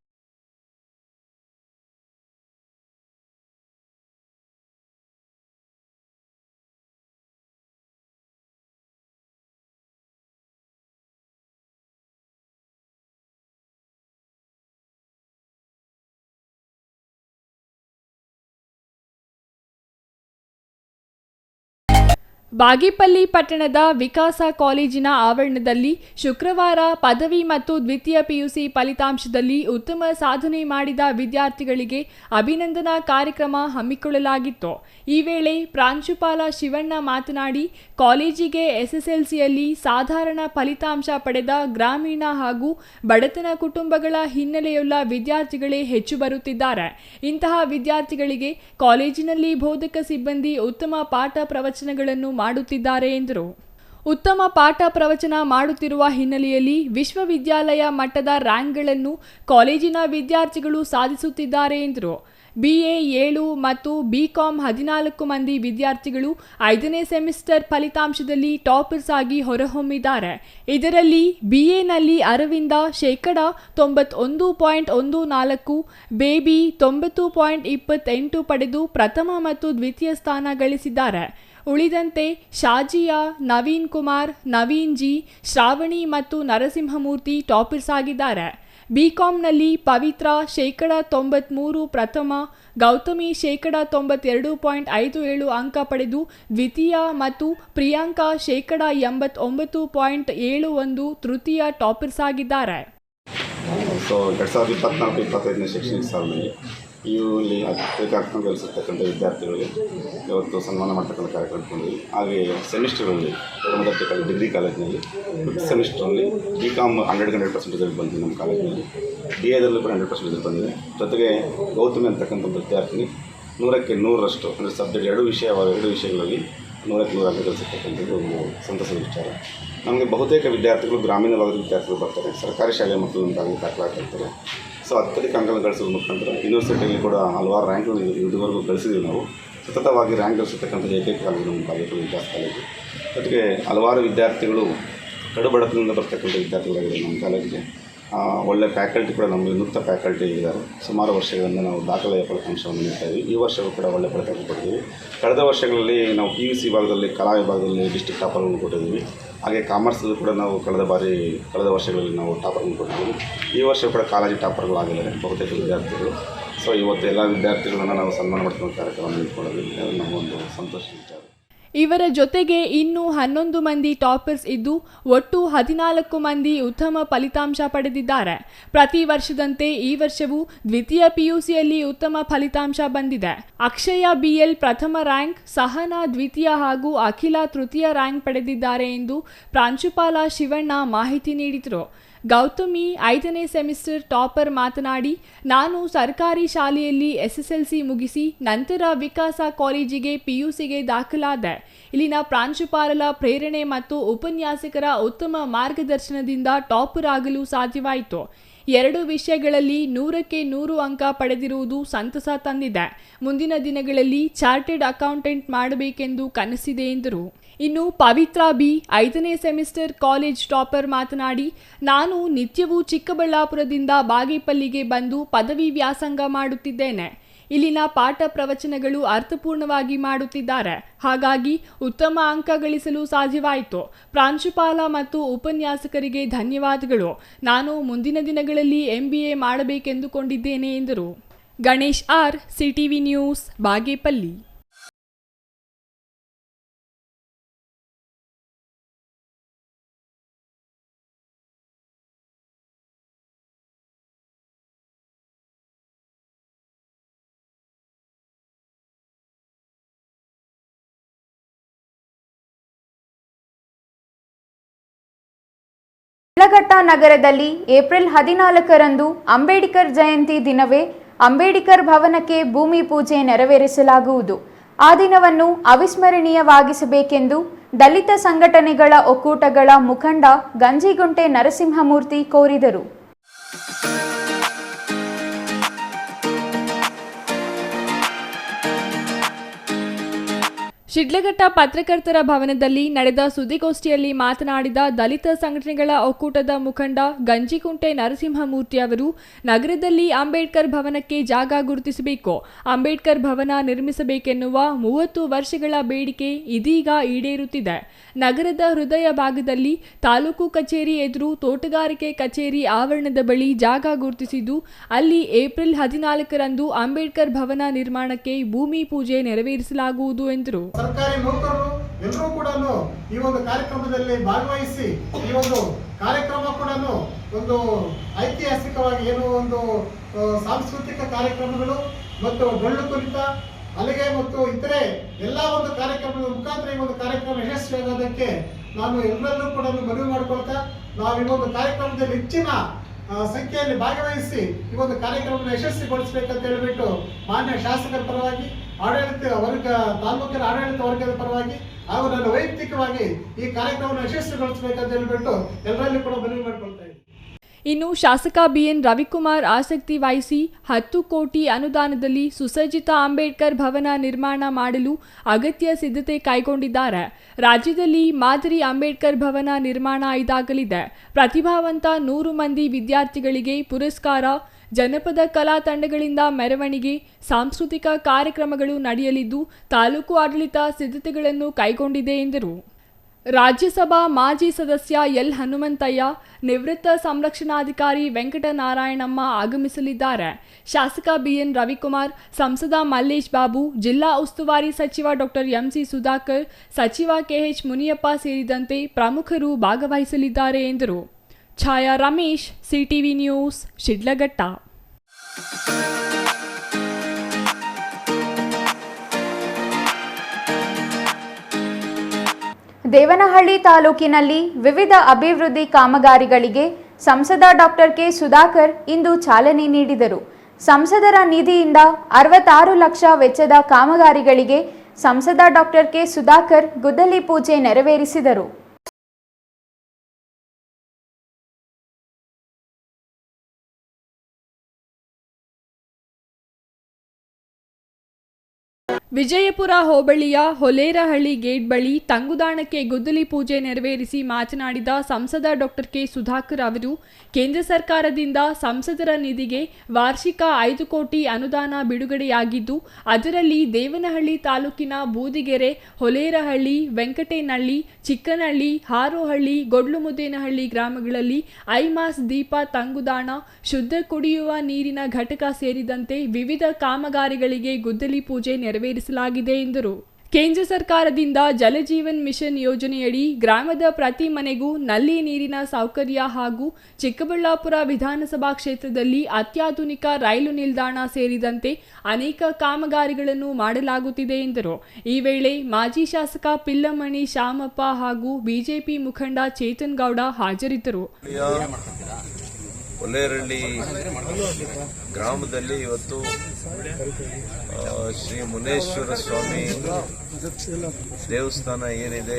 ಬಾಗೇಪಲ್ಲಿ ಪಟ್ಟಣದ ವಿಕಾಸ ಕಾಲೇಜಿನ ಆವರಣದಲ್ಲಿ ಶುಕ್ರವಾರ ಪದವಿ ಮತ್ತು ದ್ವಿತೀಯ ಪಿಯುಸಿ ಫಲಿತಾಂಶದಲ್ಲಿ ಉತ್ತಮ ಸಾಧನೆ ಮಾಡಿದ ವಿದ್ಯಾರ್ಥಿಗಳಿಗೆ ಅಭಿನಂದನಾ ಕಾರ್ಯಕ್ರಮ ಹಮ್ಮಿಕೊಳ್ಳಲಾಗಿತ್ತು. ಈ ವೇಳೆ ಪ್ರಾಂಶುಪಾಲ ಶಿವಣ್ಣ ಮಾತನಾಡಿ, ಕಾಲೇಜಿಗೆ ಎಸ್ಎಸ್ಎಲ್ಸಿಯಲ್ಲಿ ಸಾಧಾರಣ ಫಲಿತಾಂಶ ಪಡೆದ ಗ್ರಾಮೀಣ ಹಾಗೂ ಬಡತನ ಕುಟುಂಬಗಳ ಹಿನ್ನೆಲೆಯುಳ್ಳ ವಿದ್ಯಾರ್ಥಿಗಳೇ ಹೆಚ್ಚು ಬರುತ್ತಿದ್ದಾರೆ. ಇಂತಹ ವಿದ್ಯಾರ್ಥಿಗಳಿಗೆ ಕಾಲೇಜಿನಲ್ಲಿ ಬೋಧಕ ಸಿಬ್ಬಂದಿ ಉತ್ತಮ ಪಾಠ ಪ್ರವಚನಗಳನ್ನು ಮಾಡುತ್ತಿದ್ದಾರೆ ಎಂದರು. ಉತ್ತಮ ಪಾಠ ಪ್ರವಚನ ಮಾಡುತ್ತಿರುವ ಹಿನ್ನೆಲೆಯಲ್ಲಿ ವಿಶ್ವವಿದ್ಯಾಲಯ ಮಟ್ಟದ ರ್ಯಾಂಕ್ಗಳನ್ನು ಕಾಲೇಜಿನ ವಿದ್ಯಾರ್ಥಿಗಳು ಸಾಧಿಸುತ್ತಿದ್ದಾರೆ ಎಂದರು. BA 7 ಮತ್ತು BCom 14 ಮಂದಿ ವಿದ್ಯಾರ್ಥಿಗಳು 5ನೇ ಸೆಮಿಸ್ಟರ್ ಫಲಿತಾಂಶದಲ್ಲಿ ಟಾಪರ್ಸ್ ಆಗಿ ಹೊರಹೊಮ್ಮಿದ್ದಾರೆ. ಇದರಲ್ಲಿ BAನಲ್ಲಿ ಅರವಿಂದ 91.14, ಬೇಬಿ 90.28 ಪಡೆದು ಪ್ರಥಮ ಮತ್ತು ದ್ವಿತೀಯ ಸ್ಥಾನ ಗಳಿಸಿದ್ದಾರೆ. ಉಳಿದಂತೆ ಶಾಜಿಯಾ, ನವೀನ್ ಕುಮಾರ್, ನವೀನ್ ಜಿ, ಶ್ರಾವಣಿ ಮತ್ತು ನರಸಿಂಹಮೂರ್ತಿ ಟಾಪರ್ಸ್ ಆಗಿದ್ದಾರೆ. BComನಲ್ಲಿ ಪವಿತ್ರ 93% ಪ್ರಥಮ, ಗೌತಮಿ 92.57 ಅಂಕ ಪಡೆದು ದ್ವಿತೀಯ ಮತ್ತು ಪ್ರಿಯಾಂಕಾ 89.71 ತೃತೀಯ ಟಾಪರ್ಸ್ ಆಗಿದ್ದಾರೆ. ಸೊ 2024-25ನೇ ಶೈಕ್ಷಣಿಕ ಸಾಲಿನಲ್ಲಿ ಇಲ್ಲಿ ಅತ್ಯಧಿಕ ಗಳಿಸಿರ್ತಕ್ಕಂಥ ವಿದ್ಯಾರ್ಥಿಗಳಿಗೆ ಇವತ್ತು ಸನ್ಮಾನ ಮಾಡ್ತಕ್ಕಂಥ ಕಾರ್ಯಕ್ರಮ ಇಟ್ಕೊಂಡಿದ್ವಿ. ಹಾಗೆ ಸೆಮಿಸ್ಟರಲ್ಲಿ ಮೊದಲ ಡಿಗ್ರಿ ಕಾಲೇಜಿನಲ್ಲಿ ಸೆಮಿಸ್ಟರಲ್ಲಿ BCom 100% ಬಂದಿದೆ ನಮ್ಮ ಕಾಲೇಜಿನಲ್ಲಿ. BAದಲ್ಲೂ ಕೂಡ 100% ಬಂದಿದೆ. ಜೊತೆಗೆ ಗೌತಮಿ ಅಂತಕ್ಕಂಥ ವಿದ್ಯಾರ್ಥಿನಿ 100ಕ್ಕೆ 100ರಷ್ಟು ಅಂದರೆ ಸಬ್ಜೆಕ್ಟ್ ಎರಡು ವಿಷಯಗಳಲ್ಲಿ 100ಕ್ಕೆ 100 ಅಂಕ ಗಳಿಸಿರ್ತಕ್ಕಂಥದ್ದು ಒಂದು ಸಂತಸದ ವಿಚಾರ. ನಮಗೆ ಬಹುತೇಕ ವಿದ್ಯಾರ್ಥಿಗಳು ಗ್ರಾಮೀಣ ಭಾಗದ ವಿದ್ಯಾರ್ಥಿಗಳು ಬರ್ತಾರೆ, ಸರ್ಕಾರಿ ಶಾಲೆಯ ಮಕ್ಕಳು ಅಂತಾಗಿ ದಾಖಲಾಗಿರ್ತಾರೆ. ಸೊ ಅತ್ಯಧಿಕ ಅಂಕಗಳನ್ನು ಗಳಿಸೋದ್ರ ಮುಖಾಂತರ ಯೂನಿವರ್ಸಿಟಿಯಲ್ಲಿ ಕೂಡ ಹಲವಾರು ರ್ಯಾಂಕ್ಗಳು ಇದುವರೆಗೂ ಗಳಿಸಿದ್ದೀವಿ. ನಾವು ಸತತವಾಗಿ ರ್ಯಾಂಕ್ ಗಳಿಸಿರ್ತಕ್ಕಂಥ ಏಕೈಕ ಕಾಲೇಜು ನಮ್ಮ ಬಾಗೇಪಲ್ಲಿ ವಿಕಾಸ ಕಾಲೇಜು. ಜೊತೆಗೆ ಹಲವಾರು ವಿದ್ಯಾರ್ಥಿಗಳು ಕಡುಬಡತನದಿಂದ ಬರ್ತಕ್ಕಂಥ ವಿದ್ಯಾರ್ಥಿಗಳಾಗಿದ್ದಾರೆ ನಮ್ಮ ಕಾಲೇಜಿಗೆ. ಒಳ್ಳೆ ಫ್ಯಾಕಲ್ಟಿ ಕೂಡ ನಮಗೆ ನುರಿತ ಫ್ಯಾಕಲ್ಟಿ ಇದ್ದಾರೆ. ಸುಮಾರು ವರ್ಷಗಳಿಂದ ನಾವು ದಾಖಲೆಯ ಫಲಿತಾಂಶವನ್ನು ನೀಡ್ತಾಯಿದ್ವಿ. ಈ ವರ್ಷವೂ ಕೂಡ ಒಳ್ಳೆ ಫಲಿತಾಂಶ ಕೊಟ್ಟಿದ್ದೀವಿ. ಕಳೆದ ವರ್ಷಗಳಲ್ಲಿ ನಾವು PUC ವಿಭಾಗದಲ್ಲಿ ಕಲಾ ವಿಭಾಗದಲ್ಲಿ ಡಿಸ್ಟ್ರಿಕ್ಟ್ ಟಾಪರ್ಗಳನ್ನು ಕೊಟ್ಟಿದ್ದೀವಿ. ಹಾಗೆ ಕಾಮರ್ಸಲ್ಲೂ ಕೂಡ ನಾವು ಕಳೆದ ವರ್ಷಗಳಲ್ಲಿ ನಾವು ಟಾಪರ್ಗಳನ್ನು ಕೊಟ್ಟಿದ್ದೀವಿ. ಈ ವರ್ಷ ಕೂಡ ಕಾಲೇಜು ಟಾಪರ್ಗಳಾಗಿದ್ದಾರೆ ಬಹುತೇಕ ವಿದ್ಯಾರ್ಥಿಗಳು. ಸೊ ಇವತ್ತು ಎಲ್ಲ ವಿದ್ಯಾರ್ಥಿಗಳನ್ನು ನಾವು ಸನ್ಮಾನ ಮಾಡ್ತಕ್ಕಂಥ ಕಾರ್ಯಕ್ರಮ ಇಟ್ಕೊಂಡಿದ್ದೀವಿ. ಅದು ನಮಗೊಂದು ಸಂತೋಷ ವಿಚಾರ. ಇವರ ಜೊತೆಗೆ ಇನ್ನೂ 11 ಮಂದಿ ಟಾಪರ್ಸ್ ಇದ್ದು ಒಟ್ಟು 14 ಮಂದಿ ಉತ್ತಮ ಫಲಿತಾಂಶ ಪಡೆದಿದ್ದಾರೆ. ಪ್ರತಿ ವರ್ಷದಂತೆ ಈ ವರ್ಷವೂ ದ್ವಿತೀಯ PUCಯಲ್ಲಿ ಉತ್ತಮ ಫಲಿತಾಂಶ ಬಂದಿದೆ. ಅಕ್ಷಯ BL ಪ್ರಥಮ ರ್ಯಾಂಕ್, ಸಹನಾ ದ್ವಿತೀಯ ಹಾಗೂ ಅಖಿಲ ತೃತೀಯ ರ್ಯಾಂಕ್ ಪಡೆದಿದ್ದಾರೆ ಎಂದು ಪ್ರಾಂಶುಪಾಲ ಶಿವಣ್ಣ ಮಾಹಿತಿ ನೀಡಿದರು. ಗೌತಮಿ 5ನೇ ಸೆಮಿಸ್ಟರ್ ಟಾಪರ್ ಮಾತನಾಡಿ, ನಾನು ಸರ್ಕಾರಿ ಶಾಲೆಯಲ್ಲಿ SSLC ಮುಗಿಸಿ ನಂತರ ವಿಕಾಸ ಕಾಲೇಜಿಗೆ PUCಗೆ ದಾಖಲಾದೆ. ಇಲ್ಲಿನ ಪ್ರಾಂಶುಪಾಲರ ಪ್ರೇರಣೆ ಮತ್ತು ಉಪನ್ಯಾಸಕರ ಉತ್ತಮ ಮಾರ್ಗದರ್ಶನದಿಂದ ಟಾಪರ್ ಆಗಲು ಸಾಧ್ಯವಾಯಿತು. 2 ವಿಷಯಗಳಲ್ಲಿ 100ಕ್ಕೆ 100 ಅಂಕ ಪಡೆದಿರುವುದು ಸಂತಸ ತಂದಿದೆ. ಮುಂದಿನ ದಿನಗಳಲ್ಲಿ ಚಾರ್ಟೆಡ್ ಅಕೌಂಟೆಂಟ್ ಮಾಡಬೇಕೆಂದು ಕನಸಿದೆ ಎಂದರು. ಇನ್ನು ಪವಿತ್ರ ಬಿ 5ನೇ ಸೆಮಿಸ್ಟರ್ ಕಾಲೇಜ್ ಟಾಪರ್ ಮಾತನಾಡಿ, ನಾನು ನಿತ್ಯವೂ ಚಿಕ್ಕಬಳ್ಳಾಪುರದಿಂದ ಬಾಗೇಪಲ್ಲಿಗೆ ಬಂದು ಪದವಿ ವ್ಯಾಸಂಗ ಮಾಡುತ್ತಿದ್ದೇನೆ. ಇಲ್ಲಿನ ಪಾಠ ಪ್ರವಚನಗಳು ಅರ್ಥಪೂರ್ಣವಾಗಿ ಮಾಡುತ್ತಿದ್ದಾರೆ. ಹಾಗಾಗಿ ಉತ್ತಮ ಅಂಕ ಗಳಿಸಲು ಸಾಧ್ಯವಾಯಿತು. ಪ್ರಾಂಶುಪಾಲ ಮತ್ತು ಉಪನ್ಯಾಸಕರಿಗೆ ಧನ್ಯವಾದಗಳು. ನಾನು ಮುಂದಿನ ದಿನಗಳಲ್ಲಿ MBA ಮಾಡಬೇಕೆಂದುಕೊಂಡಿದ್ದೇನೆ ಎಂದರು. Ganesh R, CTV news, Bagepalli. Sidlaghatta ನಗರದಲ್ಲಿ ಏಪ್ರಿಲ್ 14ರಂದು ಅಂಬೇಡ್ಕರ್ ಜಯಂತಿ ದಿನವೇ ಅಂಬೇಡ್ಕರ್ ಭವನಕ್ಕೆ ಭೂಮಿ ಪೂಜೆ ನೆರವೇರಿಸಲಾಗುವುದು. ಆ ದಿನವನ್ನು ಅವಿಸ್ಮರಣೀಯವಾಗಿಸಬೇಕೆಂದು ದಲಿತ ಸಂಘಟನೆಗಳ ಒಕ್ಕೂಟಗಳ ಮುಖಂಡ ಗಂಜಿಗುಂಟೆ ನರಸಿಂಹಮೂರ್ತಿ ಕೋರಿದರು. ಶಿಡ್ಲಘಟ್ಟ ಪತ್ರಕರ್ತರ ಭವನದಲ್ಲಿ ನಡೆದ ಸುದ್ದಿಗೋಷ್ಠಿಯಲ್ಲಿ ಮಾತನಾಡಿದ ದಲಿತ ಸಂಘಟನೆಗಳ ಒಕ್ಕೂಟದ ಮುಖಂಡ ಗಂಜಿಗುಂಟೆ ನರಸಿಂಹಮೂರ್ತಿ ಅವರು, ನಗರದಲ್ಲಿ ಅಂಬೇಡ್ಕರ್ ಭವನಕ್ಕೆ ಜಾಗ ಗುರುತಿಸಬೇಕು, ಅಂಬೇಡ್ಕರ್ ಭವನ ನಿರ್ಮಿಸಬೇಕೆನ್ನುವ 30 ವರ್ಷಗಳ ಬೇಡಿಕೆ ಇದೀಗ ಈಡೇರುತ್ತಿದೆ. ನಗರದ ಹೃದಯ ಭಾಗದಲ್ಲಿ ತಾಲೂಕು ಕಚೇರಿ ಎದುರು ತೋಟಗಾರಿಕೆ ಕಚೇರಿ ಆವರಣದ ಬಳಿ ಜಾಗ ಗುರುತಿಸಿದ್ದು, ಅಲ್ಲಿ ಏಪ್ರಿಲ್ 14ರಂದು ಅಂಬೇಡ್ಕರ್ ಭವನ ನಿರ್ಮಾಣಕ್ಕೆ ಭೂಮಿ ಪೂಜೆ ನೆರವೇರಿಸಲಾಗುವುದು ಎಂದರು. ಸರ್ಕಾರಿ ನೌಕರರು ಎಲ್ಲರೂ ಕೂಡ ಈ ಒಂದು ಕಾರ್ಯಕ್ರಮದಲ್ಲಿ ಭಾಗವಹಿಸಿ ಈ ಒಂದು ಕಾರ್ಯಕ್ರಮ ಕೂಡ ಒಂದು ಐತಿಹಾಸಿಕವಾಗಿ ಏನು ಒಂದು ಸಾಂಸ್ಕೃತಿಕ ಕಾರ್ಯಕ್ರಮಗಳು ಮತ್ತು ಡೊಳ್ಳು ಕುಣಿತ ಅಲ್ಲಿಗೆ ಮತ್ತು ಇತರೆ ಎಲ್ಲ ಒಂದು ಕಾರ್ಯಕ್ರಮದ ಮುಖಾಂತರ ಈ ಒಂದು ಕಾರ್ಯಕ್ರಮ ಯಶಸ್ವಿಯಾಗೋದಕ್ಕೆ ನಾನು ಎಲ್ಲರಲ್ಲೂ ಕೂಡ ಮನವಿ ಮಾಡಿಕೊಳ್ತಾ ನಾವು ಈ ಒಂದು ಕಾರ್ಯಕ್ರಮದಲ್ಲಿ ಹೆಚ್ಚಿನ ಸಂಖ್ಯೆಯಲ್ಲಿ ಭಾಗವಹಿಸಿ ಈ ಒಂದು ಕಾರ್ಯಕ್ರಮವನ್ನು ಯಶಸ್ವಿಗೊಳಿಸಬೇಕಂತ ಹೇಳಿಬಿಟ್ಟು ಮಾನ್ಯ ಶಾಸಕರ ಪರವಾಗಿ ಆಡಳಿತ ವರ್ಗ ತಾಲೂಕಿನ ಆಡಳಿತ ವರ್ಗದ ಪರವಾಗಿ ಹಾಗೂ ನನ್ನ ವೈಯಕ್ತಿಕವಾಗಿ ಈ ಕಾರ್ಯಕ್ರಮವನ್ನು ಯಶಸ್ವಿಗೊಳಿಸಬೇಕಂತ ಹೇಳಿಬಿಟ್ಟು ಎಲ್ಲರಲ್ಲಿ ಕೂಡ ಮನವಿ ಮಾಡಿಕೊಳ್ತಾ ಇದ್ದೀನಿ. ಇನ್ನು ಶಾಸಕ BN ರವಿಕುಮಾರ್ ಆಸಕ್ತಿ ವಹಿಸಿ 10 ಕೋಟಿ ಅನುದಾನದಲ್ಲಿ ಸುಸಜ್ಜಿತ ಅಂಬೇಡ್ಕರ್ ಭವನ ನಿರ್ಮಾಣ ಮಾಡಲು ಅಗತ್ಯ ಸಿದ್ಧತೆ ಕೈಗೊಂಡಿದ್ದಾರೆ. ರಾಜ್ಯದಲ್ಲಿ ಮಾದರಿ ಅಂಬೇಡ್ಕರ್ ಭವನ ನಿರ್ಮಾಣ ಇದಾಗಲಿದೆ. ಪ್ರತಿಭಾವಂತ 100 ಮಂದಿ ವಿದ್ಯಾರ್ಥಿಗಳಿಗೆ ಪುರಸ್ಕಾರ, ಜನಪದ ಕಲಾ ತಂಡಗಳಿಂದ ಮೆರವಣಿಗೆ, ಸಾಂಸ್ಕೃತಿಕ ಕಾರ್ಯಕ್ರಮಗಳು ನಡೆಯಲಿದ್ದು ತಾಲೂಕು ಆಡಳಿತ ಸಿದ್ಧತೆಗಳನ್ನು ಕೈಗೊಂಡಿದೆ ಎಂದರು. ರಾಜ್ಯಸಭಾ ಮಾಜಿ ಸದಸ್ಯ ಎಲ್ ಹನುಮಂತಯ್ಯ, ನಿವೃತ್ತ ಸಂರಕ್ಷಣಾಧಿಕಾರಿ ವೆಂಕಟನಾರಾಯಣಮ್ಮ ಆಗಮಿಸಲಿದ್ದಾರೆ. ಶಾಸಕ BN ರವಿಕುಮಾರ್, ಸಂಸದ ಮಲ್ಲೇಶ್ ಬಾಬು, ಜಿಲ್ಲಾ ಉಸ್ತುವಾರಿ ಸಚಿವ ಡಾಕ್ಟರ್ MC ಸುಧಾಕರ್, ಸಚಿವ KH ಮುನಿಯಪ್ಪ ಸೇರಿದಂತೆ ಪ್ರಮುಖರು ಭಾಗವಹಿಸಲಿದ್ದಾರೆ ಎಂದರು. ಛಾಯಾ ರಮೇಶ್, CTV ನ್ಯೂಸ್, ಶಿಡ್ಲಘಟ್ಟ. ದೇವನಹಳ್ಳಿ ತಾಲೂಕಿನಲ್ಲಿ ವಿವಿಧ ಅಭಿವೃದ್ಧಿ ಕಾಮಗಾರಿಗಳಿಗೆ ಸಂಸದ ಡಾಕ್ಟರ್ ಕೆ ಸುಧಾಕರ್ ಇಂದು ಚಾಲನೆ ನೀಡಿದರು. ಸಂಸದರ ನಿಧಿಯಿಂದ 66 ಲಕ್ಷ ವೆಚ್ಚದ ಕಾಮಗಾರಿಗಳಿಗೆ ಸಂಸದ ಡಾಕ್ಟರ್ ಕೆ ಸುಧಾಕರ್ ಗುದ್ದಲಿ ಪೂಜೆ ನೆರವೇರಿಸಿದರು. ವಿಜಯಪುರ ಹೋಬಳಿಯ ಹೊಲೇರಹಳ್ಳಿ ಗೇಟ್ ಬಳಿ ತಂಗುದಾಣಕ್ಕೆ ಗುದ್ದಲಿ ಪೂಜೆ ನೆರವೇರಿಸಿ ಮಾತನಾಡಿದ ಸಂಸದ ಡಾಕ್ಟರ್ ಕೆ ಸುಧಾಕರ್ ಅವರು, ಕೇಂದ್ರ ಸರ್ಕಾರದಿಂದ ಸಂಸದರ ನಿಧಿಗೆ ವಾರ್ಷಿಕ 5 ಕೋಟಿ ಅನುದಾನ ಬಿಡುಗಡೆಯಾಗಿದ್ದು, ಅದರಲ್ಲಿ ದೇವನಹಳ್ಳಿ ತಾಲೂಕಿನ ಬೂದಿಗೆರೆ, ಹೊಲೇರಹಳ್ಳಿ, ವೆಂಕಟೇನಹಳ್ಳಿ, ಚಿಕ್ಕನಹಳ್ಳಿ, ಹಾರೋಹಳ್ಳಿ, ಗೊಡ್ಲುಮುದ್ದೇನಹಳ್ಳಿ ಗ್ರಾಮಗಳಲ್ಲಿ ಐಮಾಸ್ ದೀಪ ತಂಗುದಾಣ, ಶುದ್ಧ ಕುಡಿಯುವ ನೀರಿನ ಘಟಕ ಸೇರಿದಂತೆ ವಿವಿಧ ಕಾಮಗಾರಿಗಳಿಗೆ ಗುದ್ದಲಿ ಪೂಜೆ ನೆರವೇರಿಸಲಾಗಿದೆ ಎಂದರು. ಕೇಂದ್ರ ಸರ್ಕಾರದಿಂದ ಜಲಜೀವನ್ ಮಿಷನ್ ಯೋಜನೆಯಡಿ ಗ್ರಾಮದ ಪ್ರತಿ ಮನೆಗೂ ನಲ್ಲಿ ನೀರಿನ ಸೌಕರ್ಯ ಹಾಗೂ ಚಿಕ್ಕಬಳ್ಳಾಪುರ ವಿಧಾನಸಭಾ ಕ್ಷೇತ್ರದಲ್ಲಿ ಅತ್ಯಾಧುನಿಕ ರೈಲು ನಿಲ್ದಾಣ ಸೇರಿದಂತೆ ಅನೇಕ ಕಾಮಗಾರಿಗಳನ್ನು ಮಾಡಲಾಗುತ್ತಿದೆ ಎಂದರು. ಈ ವೇಳೆ ಮಾಜಿ ಶಾಸಕ ಪಿಲ್ಲಮಣಿ ಶಾಮಪ್ಪ ಹಾಗೂ ಬಿಜೆಪಿ ಮುಖಂಡ ಚೇತನ್ ಗೌಡ ಹಾಜರಿದ್ದರು. ಒಲೇರಳ್ಳಿ ಗ್ರಾಮದಲ್ಲಿ ಇವತ್ತು ಶ್ರೀ ಮುನೇಶ್ವರ ಸ್ವಾಮಿ ದೇವಸ್ಥಾನ ಏನಿದೆ,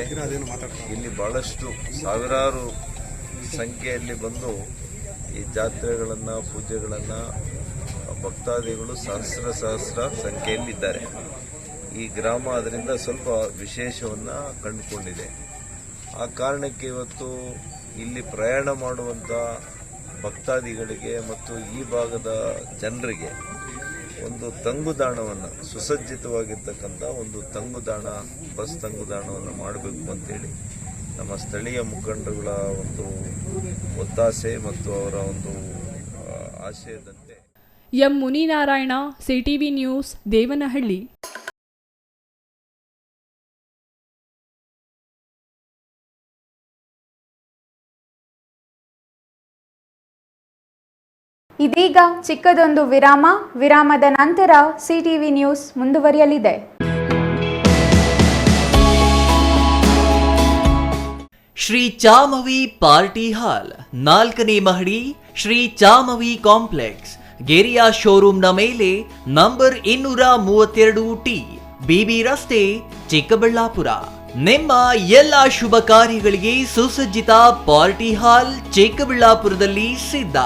ಇಲ್ಲಿ ಬಹಳಷ್ಟು ಸಾವಿರಾರು ಸಂಖ್ಯೆಯಲ್ಲಿ ಬಂದು ಈ ಜಾತ್ರೆಗಳನ್ನು, ಪೂಜೆಗಳನ್ನು ಭಕ್ತಾದಿಗಳು ಸಹಸ್ರ ಸಂಖ್ಯೆಯಲ್ಲಿದ್ದಾರೆ. ಈ ಗ್ರಾಮ ಅದರಿಂದ ಸ್ವಲ್ಪ ವಿಶೇಷವನ್ನು ಕಂಡುಕೊಂಡಿದೆ. ಆ ಕಾರಣಕ್ಕೆ ಇವತ್ತು ಇಲ್ಲಿ ಪ್ರಯಾಣ ಮಾಡುವಂಥ ಭಕ್ತಾದಿಗಳಿಗೆ ಮತ್ತು ಈ ಭಾಗದ ಜನರಿಗೆ ಒಂದು ತಂಗುದಾಣವನ್ನು, ಸುಸಜ್ಜಿತವಾಗಿರ್ತಕ್ಕಂಥ ಒಂದು ತಂಗುದಾಣ, ಬಸ್ ತಂಗುದಾಣವನ್ನು ಮಾಡಬೇಕು ಅಂತೇಳಿ ನಮ್ಮ ಸ್ಥಳೀಯ ಮುಖಂಡರುಗಳ ಒಂದು ಒತ್ತಾಸೆ ಮತ್ತು ಅವರ ಒಂದು ಆಶಯದಂತೆ M Muninarayana, CTV news, Devanahalli. ಇದೀಗ ಚಿಕ್ಕದೊಂದು ವಿರಾಮದ ನಂತರ ಸಿಟಿವಿ ನ್ಯೂಸ್ ಮುಂದುವರಿಯಲಿದೆ. ಶ್ರೀ ಚಾಮವಿ ಪಾರ್ಟಿ ಹಾಲ್, 4ನೇ ಮಹಡಿ, ಶ್ರೀ ಚಾಮವಿ ಕಾಂಪ್ಲೆಕ್ಸ್, ಗೆರಿಯಾ ಶೋರೂಮ್ನ ಮೇಲೆ, ನಂಬರ್ 232T, ಬಿಬಿ ರಸ್ತೆ, ಚಿಕ್ಕಬಳ್ಳಾಪುರ. ನಿಮ್ಮ ಎಲ್ಲ ಶುಭ ಕಾರ್ಯಗಳಿಗೆ ಸುಸಜ್ಜಿತ ಪಾರ್ಟಿ ಹಾಲ್ ಚಿಕ್ಕಬಳ್ಳಾಪುರದಲ್ಲಿ ಸಿದ್ಧ.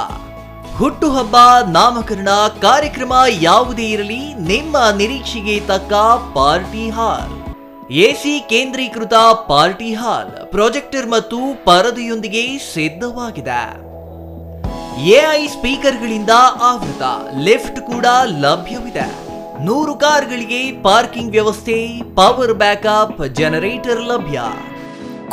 ಹುಟ್ಟುಹಬ್ಬ, ನಾಮಕರಣ, ಕಾರ್ಯಕ್ರಮ ಯಾವುದೇ ಇರಲಿ, ನಿಮ್ಮ ನಿರೀಕ್ಷೆಗೆ ತಕ್ಕ ಪಾರ್ಟಿ ಹಾಲ್. ಎಸಿ ಕೇಂದ್ರೀಕೃತ ಪಾರ್ಟಿ ಹಾಲ್, ಪ್ರೊಜೆಕ್ಟರ್ ಮತ್ತು ಪರದೆಯೊಂದಿಗೆ ಸಿದ್ಧವಾಗಿದೆ. ಎಐ ಸ್ಪೀಕರ್ಗಳಿಂದ ಆವೃತ, ಲಿಫ್ಟ್ ಕೂಡ ಲಭ್ಯವಿದೆ. 100 ಕಾರ್ಗಳಿಗೆ ಪಾರ್ಕಿಂಗ್ ವ್ಯವಸ್ಥೆ, ಪವರ್ ಬ್ಯಾಕಪ್, ಜನರೇಟರ್ ಲಭ್ಯ.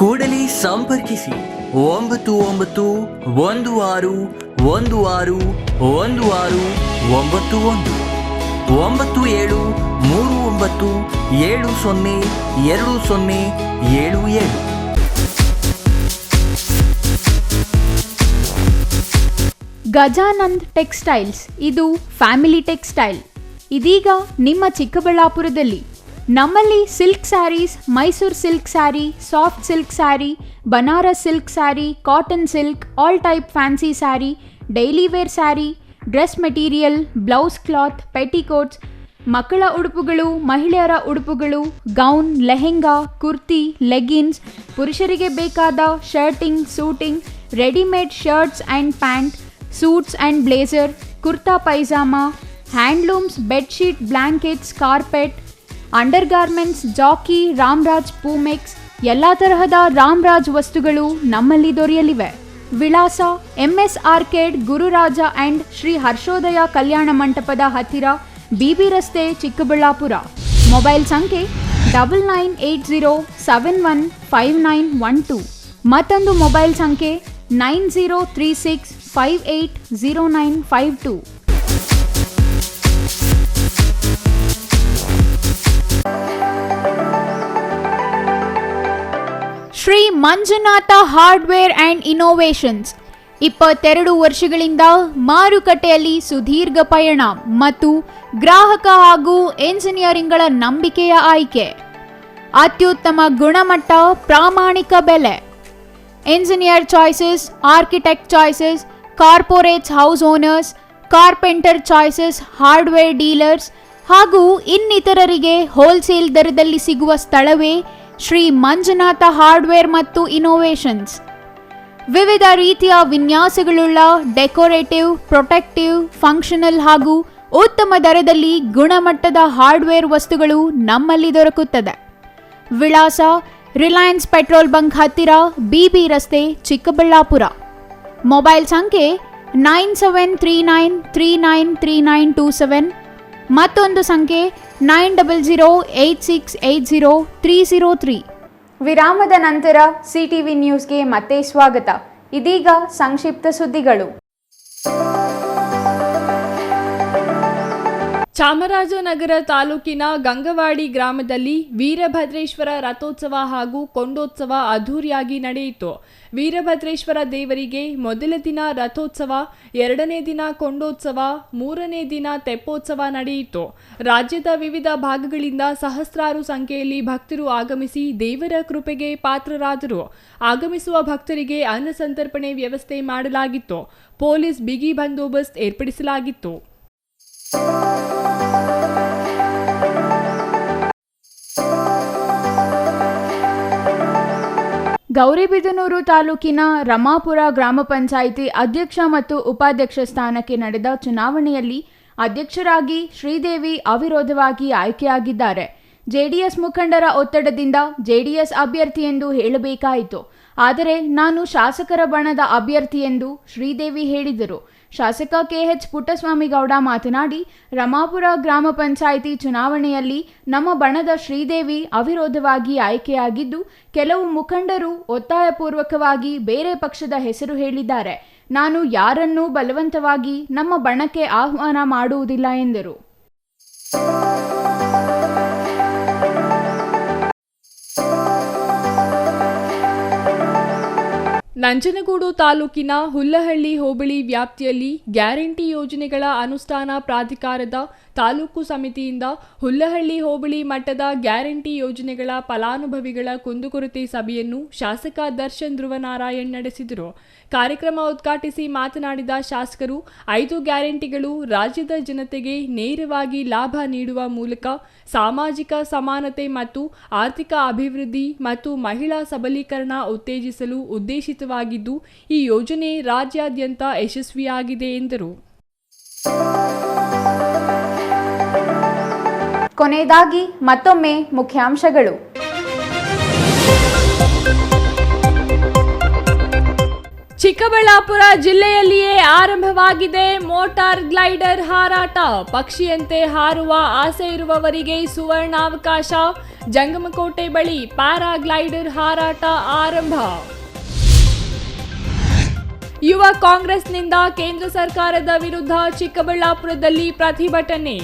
ಕೂಡಲೇ ಸಂಪರ್ಕಿಸಿ 9916161691 9739702077. ಗಜಾನಂದ್ ಟೆಕ್ಸ್ಟೈಲ್ಸ್, ಇದು ಫ್ಯಾಮಿಲಿ ಟೆಕ್ಸ್ಟೈಲ್. ಇದೀಗ ನಿಮ್ಮ ಚಿಕ್ಕಬಳ್ಳಾಪುರದಲ್ಲಿ. ನಮ್ಮಲ್ಲಿ silk saris, Mysore silk sari, soft silk sari, Banaras silk sari, cotton silk, all type fancy sari, daily wear sari, dress material, blouse cloth, petticoats, ಮಕ್ಕಳ ಉಡುಪುಗಳು, ಮಹಿಳೆಯರ ಉಡುಪುಗಳು, ಗೌನ್, ಲೆಹೆಂಗಾ, ಕುರ್ತಿ, ಲೆಗಿನ್ಸ್, ಪುರುಷರಿಗೆ ಬೇಕಾದ shirting, suiting, readymade shirts and pant, suits and blazer, kurta pyjama, handlooms, bedsheet, blankets, carpet, undergarments, Jockey, Ramraj, Poomex, ಎಲ್ಲ ತರಹದ ರಾಮ್ರಾಜ್ ವಸ್ತುಗಳು ನಮ್ಮಲ್ಲಿ ದೊರೆಯಲಿವೆ. ವಿಳಾಸ: MS arcade, Gururaja and Shri Harshodaya ಕಲ್ಯಾಣ ಮಂಟಪದ ಹತ್ತಿರ, ಬಿಬಿ ರಸ್ತೆ, ಚಿಕ್ಕಬಳ್ಳಾಪುರ. ಮೊಬೈಲ್ ಸಂಖ್ಯೆ 9980715912. ಮತ್ತೊಂದು ಮೊಬೈಲ್ ಸಂಖ್ಯೆ 9036580952. Shri Manjunatha hardware and innovations, 22 ವರ್ಷಗಳಿಂದ ಮಾರುಕಟ್ಟೆಯಲ್ಲಿ ಸುದೀರ್ಘ ಪಯಣ ಮತ್ತು ಗ್ರಾಹಕ ಹಾಗೂ ಎಂಜಿನಿಯರಿಂಗ್ಗಳ ನಂಬಿಕೆಯ ಆಯ್ಕೆ. ಅತ್ಯುತ್ತಮ ಗುಣಮಟ್ಟ, ಪ್ರಾಮಾಣಿಕ ಬೆಲೆ. Engineer choices, architect choices, corporates house owners, carpenter choices, hardware dealers ಹಾಗೂ ಇನ್ನಿತರರಿಗೆ ಹೋಲ್ಸೇಲ್ ದರದಲ್ಲಿ ಸಿಗುವ ಸ್ಥಳವೇ ಶ್ರೀ ಮಂಜುನಾಥ ಹಾರ್ಡ್ವೇರ್ ಮತ್ತು ಇನೋವೇಷನ್ಸ್. ವಿವಿಧ ರೀತಿಯ ವಿನ್ಯಾಸಗಳುಳ್ಳ ಡೆಕೋರೇಟಿವ್, ಪ್ರೊಟೆಕ್ಟಿವ್, ಫಂಕ್ಷನಲ್ ಹಾಗೂ ಉತ್ತಮ ದರದಲ್ಲಿ ಗುಣಮಟ್ಟದ ಹಾರ್ಡ್ವೇರ್ ವಸ್ತುಗಳು ನಮ್ಮಲ್ಲಿ ದೊರಕುತ್ತದೆ. ವಿಳಾಸ: ರಿಲಯನ್ಸ್ ಪೆಟ್ರೋಲ್ ಬಂಕ್ ಹತ್ತಿರ, ಬಿಬಿ ರಸ್ತೆ, ಚಿಕ್ಕಬಳ್ಳಾಪುರ. ಮೊಬೈಲ್ ಸಂಖ್ಯೆ 9739393927. ಮತ್ತೊಂದು ಸಂಖ್ಯೆ 9008680303. ವಿರಾಮದ ನಂತರ ಸಿಟಿವಿ ನ್ಯೂಸ್ಗೆ ಮತ್ತೆ ಸ್ವಾಗತ. ಇದೀಗ ಸಂಕ್ಷಿಪ್ತ ಸುದ್ದಿಗಳು. ಚಾಮರಾಜನಗರ ತಾಲೂಕಿನ ಗಂಗವಾಡಿ ಗ್ರಾಮದಲ್ಲಿ ವೀರಭದ್ರೇಶ್ವರ ರಥೋತ್ಸವ ಹಾಗೂ ಕೊಂಡೋತ್ಸವ ಅದ್ಧೂರಿಯಾಗಿ ನಡೆಯಿತು. ವೀರಭದ್ರೇಶ್ವರ ದೇವರಿಗೆ ಮೊದಲ ದಿನ ರಥೋತ್ಸವ, ಎರಡನೇ ದಿನ ಕೊಂಡೋತ್ಸವ, ಮೂರನೇ ದಿನ ತೆಪ್ಪೋತ್ಸವ ನಡೆಯಿತು. ರಾಜ್ಯದ ವಿವಿಧ ಭಾಗಗಳಿಂದ ಸಹಸ್ರಾರು ಸಂಖ್ಯೆಯಲ್ಲಿ ಭಕ್ತರು ಆಗಮಿಸಿ ದೇವರ ಕೃಪೆಗೆ ಪಾತ್ರರಾದರು. ಆಗಮಿಸುವ ಭಕ್ತರಿಗೆ ಅನ್ನ ಸಂತರ್ಪಣೆ ವ್ಯವಸ್ಥೆ ಮಾಡಲಾಗಿತ್ತು. ಪೊಲೀಸ್ ಬಿಗಿ ಬಂದೋಬಸ್ತ್ ಏರ್ಪಡಿಸಲಾಗಿತ್ತು. ಗೌರಿಬಿದನೂರು ತಾಲೂಕಿನ ರಮಾಪುರ ಗ್ರಾಮ ಪಂಚಾಯಿತಿ ಅಧ್ಯಕ್ಷ ಮತ್ತು ಉಪಾಧ್ಯಕ್ಷ ಸ್ಥಾನಕ್ಕೆ ನಡೆದ ಚುನಾವಣೆಯಲ್ಲಿ ಅಧ್ಯಕ್ಷರಾಗಿ ಶ್ರೀದೇವಿ ಅವಿರೋಧವಾಗಿ ಆಯ್ಕೆಯಾಗಿದ್ದಾರೆ. ಜೆಡಿಎಸ್ ಮುಖಂಡರ ಒತ್ತಡದಿಂದ ಜೆಡಿಎಸ್ ಅಭ್ಯರ್ಥಿ ಎಂದು ಹೇಳಬೇಕಾಯಿತು. ಆದರೆ ನಾನು ಶಾಸಕರ ಬಣದ ಅಭ್ಯರ್ಥಿ ಎಂದು ಶ್ರೀದೇವಿ ಹೇಳಿದರು. ಶಾಸಕ ಕೆಎಚ್ ಪುಟ್ಟಸ್ವಾಮಿ ಗೌಡ ಮಾತನಾಡಿ, ರಮಾಪುರ ಗ್ರಾಮ ಪಂಚಾಯಿತಿ ಚುನಾವಣೆಯಲ್ಲಿ ನಮ್ಮ ಬಣದ ಶ್ರೀದೇವಿ ಅವಿರೋಧವಾಗಿ ಆಯ್ಕೆಯಾಗಿದ್ದು, ಕೆಲವು ಮುಖಂಡರು ಒತ್ತಾಯಪೂರ್ವಕವಾಗಿ ಬೇರೆ ಪಕ್ಷದ ಹೆಸರು ಹೇಳಿದ್ದಾರೆ. ನಾನು ಯಾರನ್ನೂ ಬಲವಂತವಾಗಿ ನಮ್ಮ ಬಣಕ್ಕೆ ಆಹ್ವಾನ ಮಾಡುವುದಿಲ್ಲ ಎಂದರು. ನಂಜನಗೂಡು ತಾಲೂಕಿನ ಹುಲ್ಲಹಳ್ಳಿ ಹೋಬಳಿ ವ್ಯಾಪ್ತಿಯಲ್ಲಿ ಗ್ಯಾರಂಟಿ ಯೋಜನೆಗಳ ಅನುಷ್ಠಾನ ಪ್ರಾಧಿಕಾರದ ತಾಲೂಕು ಸಮಿತಿಯಿಂದ ಹುಲ್ಲಹಳ್ಳಿ ಹೋಬಳಿ ಮಟ್ಟದ ಗ್ಯಾರಂಟಿ ಯೋಜನೆಗಳ ಫಲಾನುಭವಿಗಳ ಕುಂದುಕೊರತೆ ಸಭೆಯನ್ನು ಶಾಸಕ ದರ್ಶನ್ ಧ್ರುವನಾರಾಯಣ್ ನಡೆಸಿದರು. ಕಾರ್ಯಕ್ರಮ ಉದ್ಘಾಟಿಸಿ ಮಾತನಾಡಿದ ಶಾಸಕರು, 5 ಗ್ಯಾರಂಟಿಗಳು ರಾಜ್ಯದ ಜನತೆಗೆ ನೇರವಾಗಿ ಲಾಭ ನೀಡುವ ಮೂಲಕ ಸಾಮಾಜಿಕ ಸಮಾನತೆ ಮತ್ತು ಆರ್ಥಿಕ ಅಭಿವೃದ್ಧಿ ಮತ್ತು ಮಹಿಳಾ ಸಬಲೀಕರಣ ಉತ್ತೇಜಿಸಲು ಉದ್ದೇಶಿತವಾಗಿದ್ದು, ಈ ಯೋಜನೆ ರಾಜ್ಯಾದ್ಯಂತ ಯಶಸ್ವಿಯಾಗಿದೆ ಎಂದರು. ಕೊನೆಯದಾಗಿ ಮತ್ತೊಮ್ಮೆ ಮುಖ್ಯಾಂಶಗಳು. ಚಿಕ್ಕಬಳ್ಳಾಪುರ ಜಿಲ್ಲೆಯಲ್ಲಿಯೇ ಆರಂಭವಾಗಿದೆ ಮೋಟಾರ್ ಗ್ಲೈಡರ್ ಹಾರಾಟ. ಪಕ್ಷಿಯಂತೆ ಹಾರುವ ಆಸೆ ಇರುವವರಿಗೆ ಸುವರ್ಣಾವಕಾಶ. ಜಂಗಮಕೋಟೆ ಬಳಿ ಪ್ಯಾರಾಗ್ಲೈಡರ್ ಹಾರಾಟ ಆರಂಭ. ಯುವ ಕಾಂಗ್ರೆಸ್ನಿಂದ ಕೇಂದ್ರ ಸರ್ಕಾರದ ವಿರುದ್ಧ ಚಿಕ್ಕಬಳ್ಳಾಪುರದಲ್ಲಿ ಪ್ರತಿಭಟನೆ.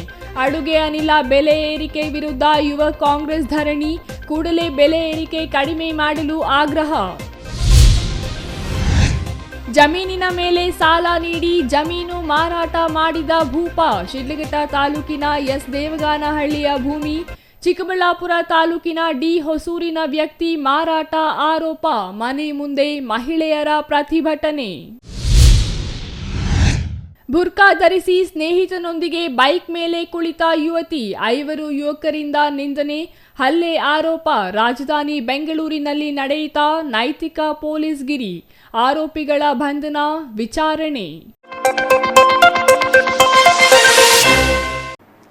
ಅಡುಗೆ ಅನಿಲ ಬೆಲೆ ಏರಿಕೆ ವಿರುದ್ಧ ಯುವ ಕಾಂಗ್ರೆಸ್ ಧರಣಿ. ಕೂಡಲೇ ಬೆಲೆ ಏರಿಕೆ ಕಡಿಮೆ ಮಾಡಲು ಆಗ್ರಹ. ಜಮೀನಿನ ಮೇಲೆ ಸಾಲ ನೀಡಿ ಜಮೀನು ಮಾರಾಟ ಮಾಡಿದ ಭೂಪ. ಶಿಡ್ಲಘಟ್ಟ ತಾಲೂಕಿನ ಎಸ್ ದೇವಗಾನಹಳ್ಳಿಯ ಭೂಮಿ. ಚಿಕ್ಕಬಳ್ಳಾಪುರ ತಾಲೂಕಿನ ಡಿ ಹೊಸೂರಿನ ವ್ಯಕ್ತಿ ಮಾರಾಟ ಆರೋಪ. ಮನೆ ಮುಂದೆ ಮಹಿಳೆಯರ ಪ್ರತಿಭಟನೆ. ಬುರ್ಕಾ ಧರಿಸಿ ಸ್ನೇಹಿತನೊಂದಿಗೆ ಬೈಕ್ ಮೇಲೆ ಕುಳಿತ ಯುವತಿ. 5 ಯುವಕರಿಂದ ನಿಂದನೆ, ಹಲ್ಲೆ ಆರೋಪ. ರಾಜಧಾನಿ ಬೆಂಗಳೂರಿನಲ್ಲಿ ನಡೆಯಿತ ನೈತಿಕ ಪೊಲೀಸ್ಗಿರಿ. ಆರೋಪಿಗಳ ಬಂಧನ, ವಿಚಾರಣೆ.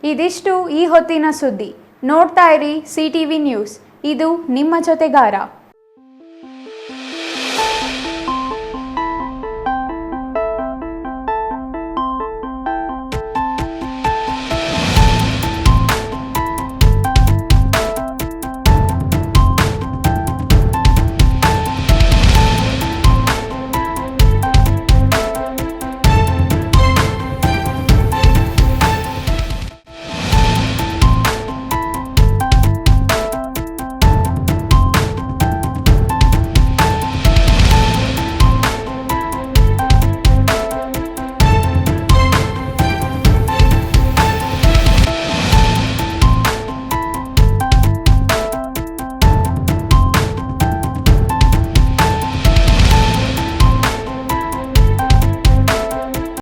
ಇದಿಷ್ಟು ಈ ಹೊತ್ತಿನ ಸುದ್ದಿ. ನೋಡ್ತಾ ಇರಿ ಸಿಟಿವಿ ನ್ಯೂಸ್. ಇದು ನಿಮ್ಮ ಜೊತೆಗಾರ.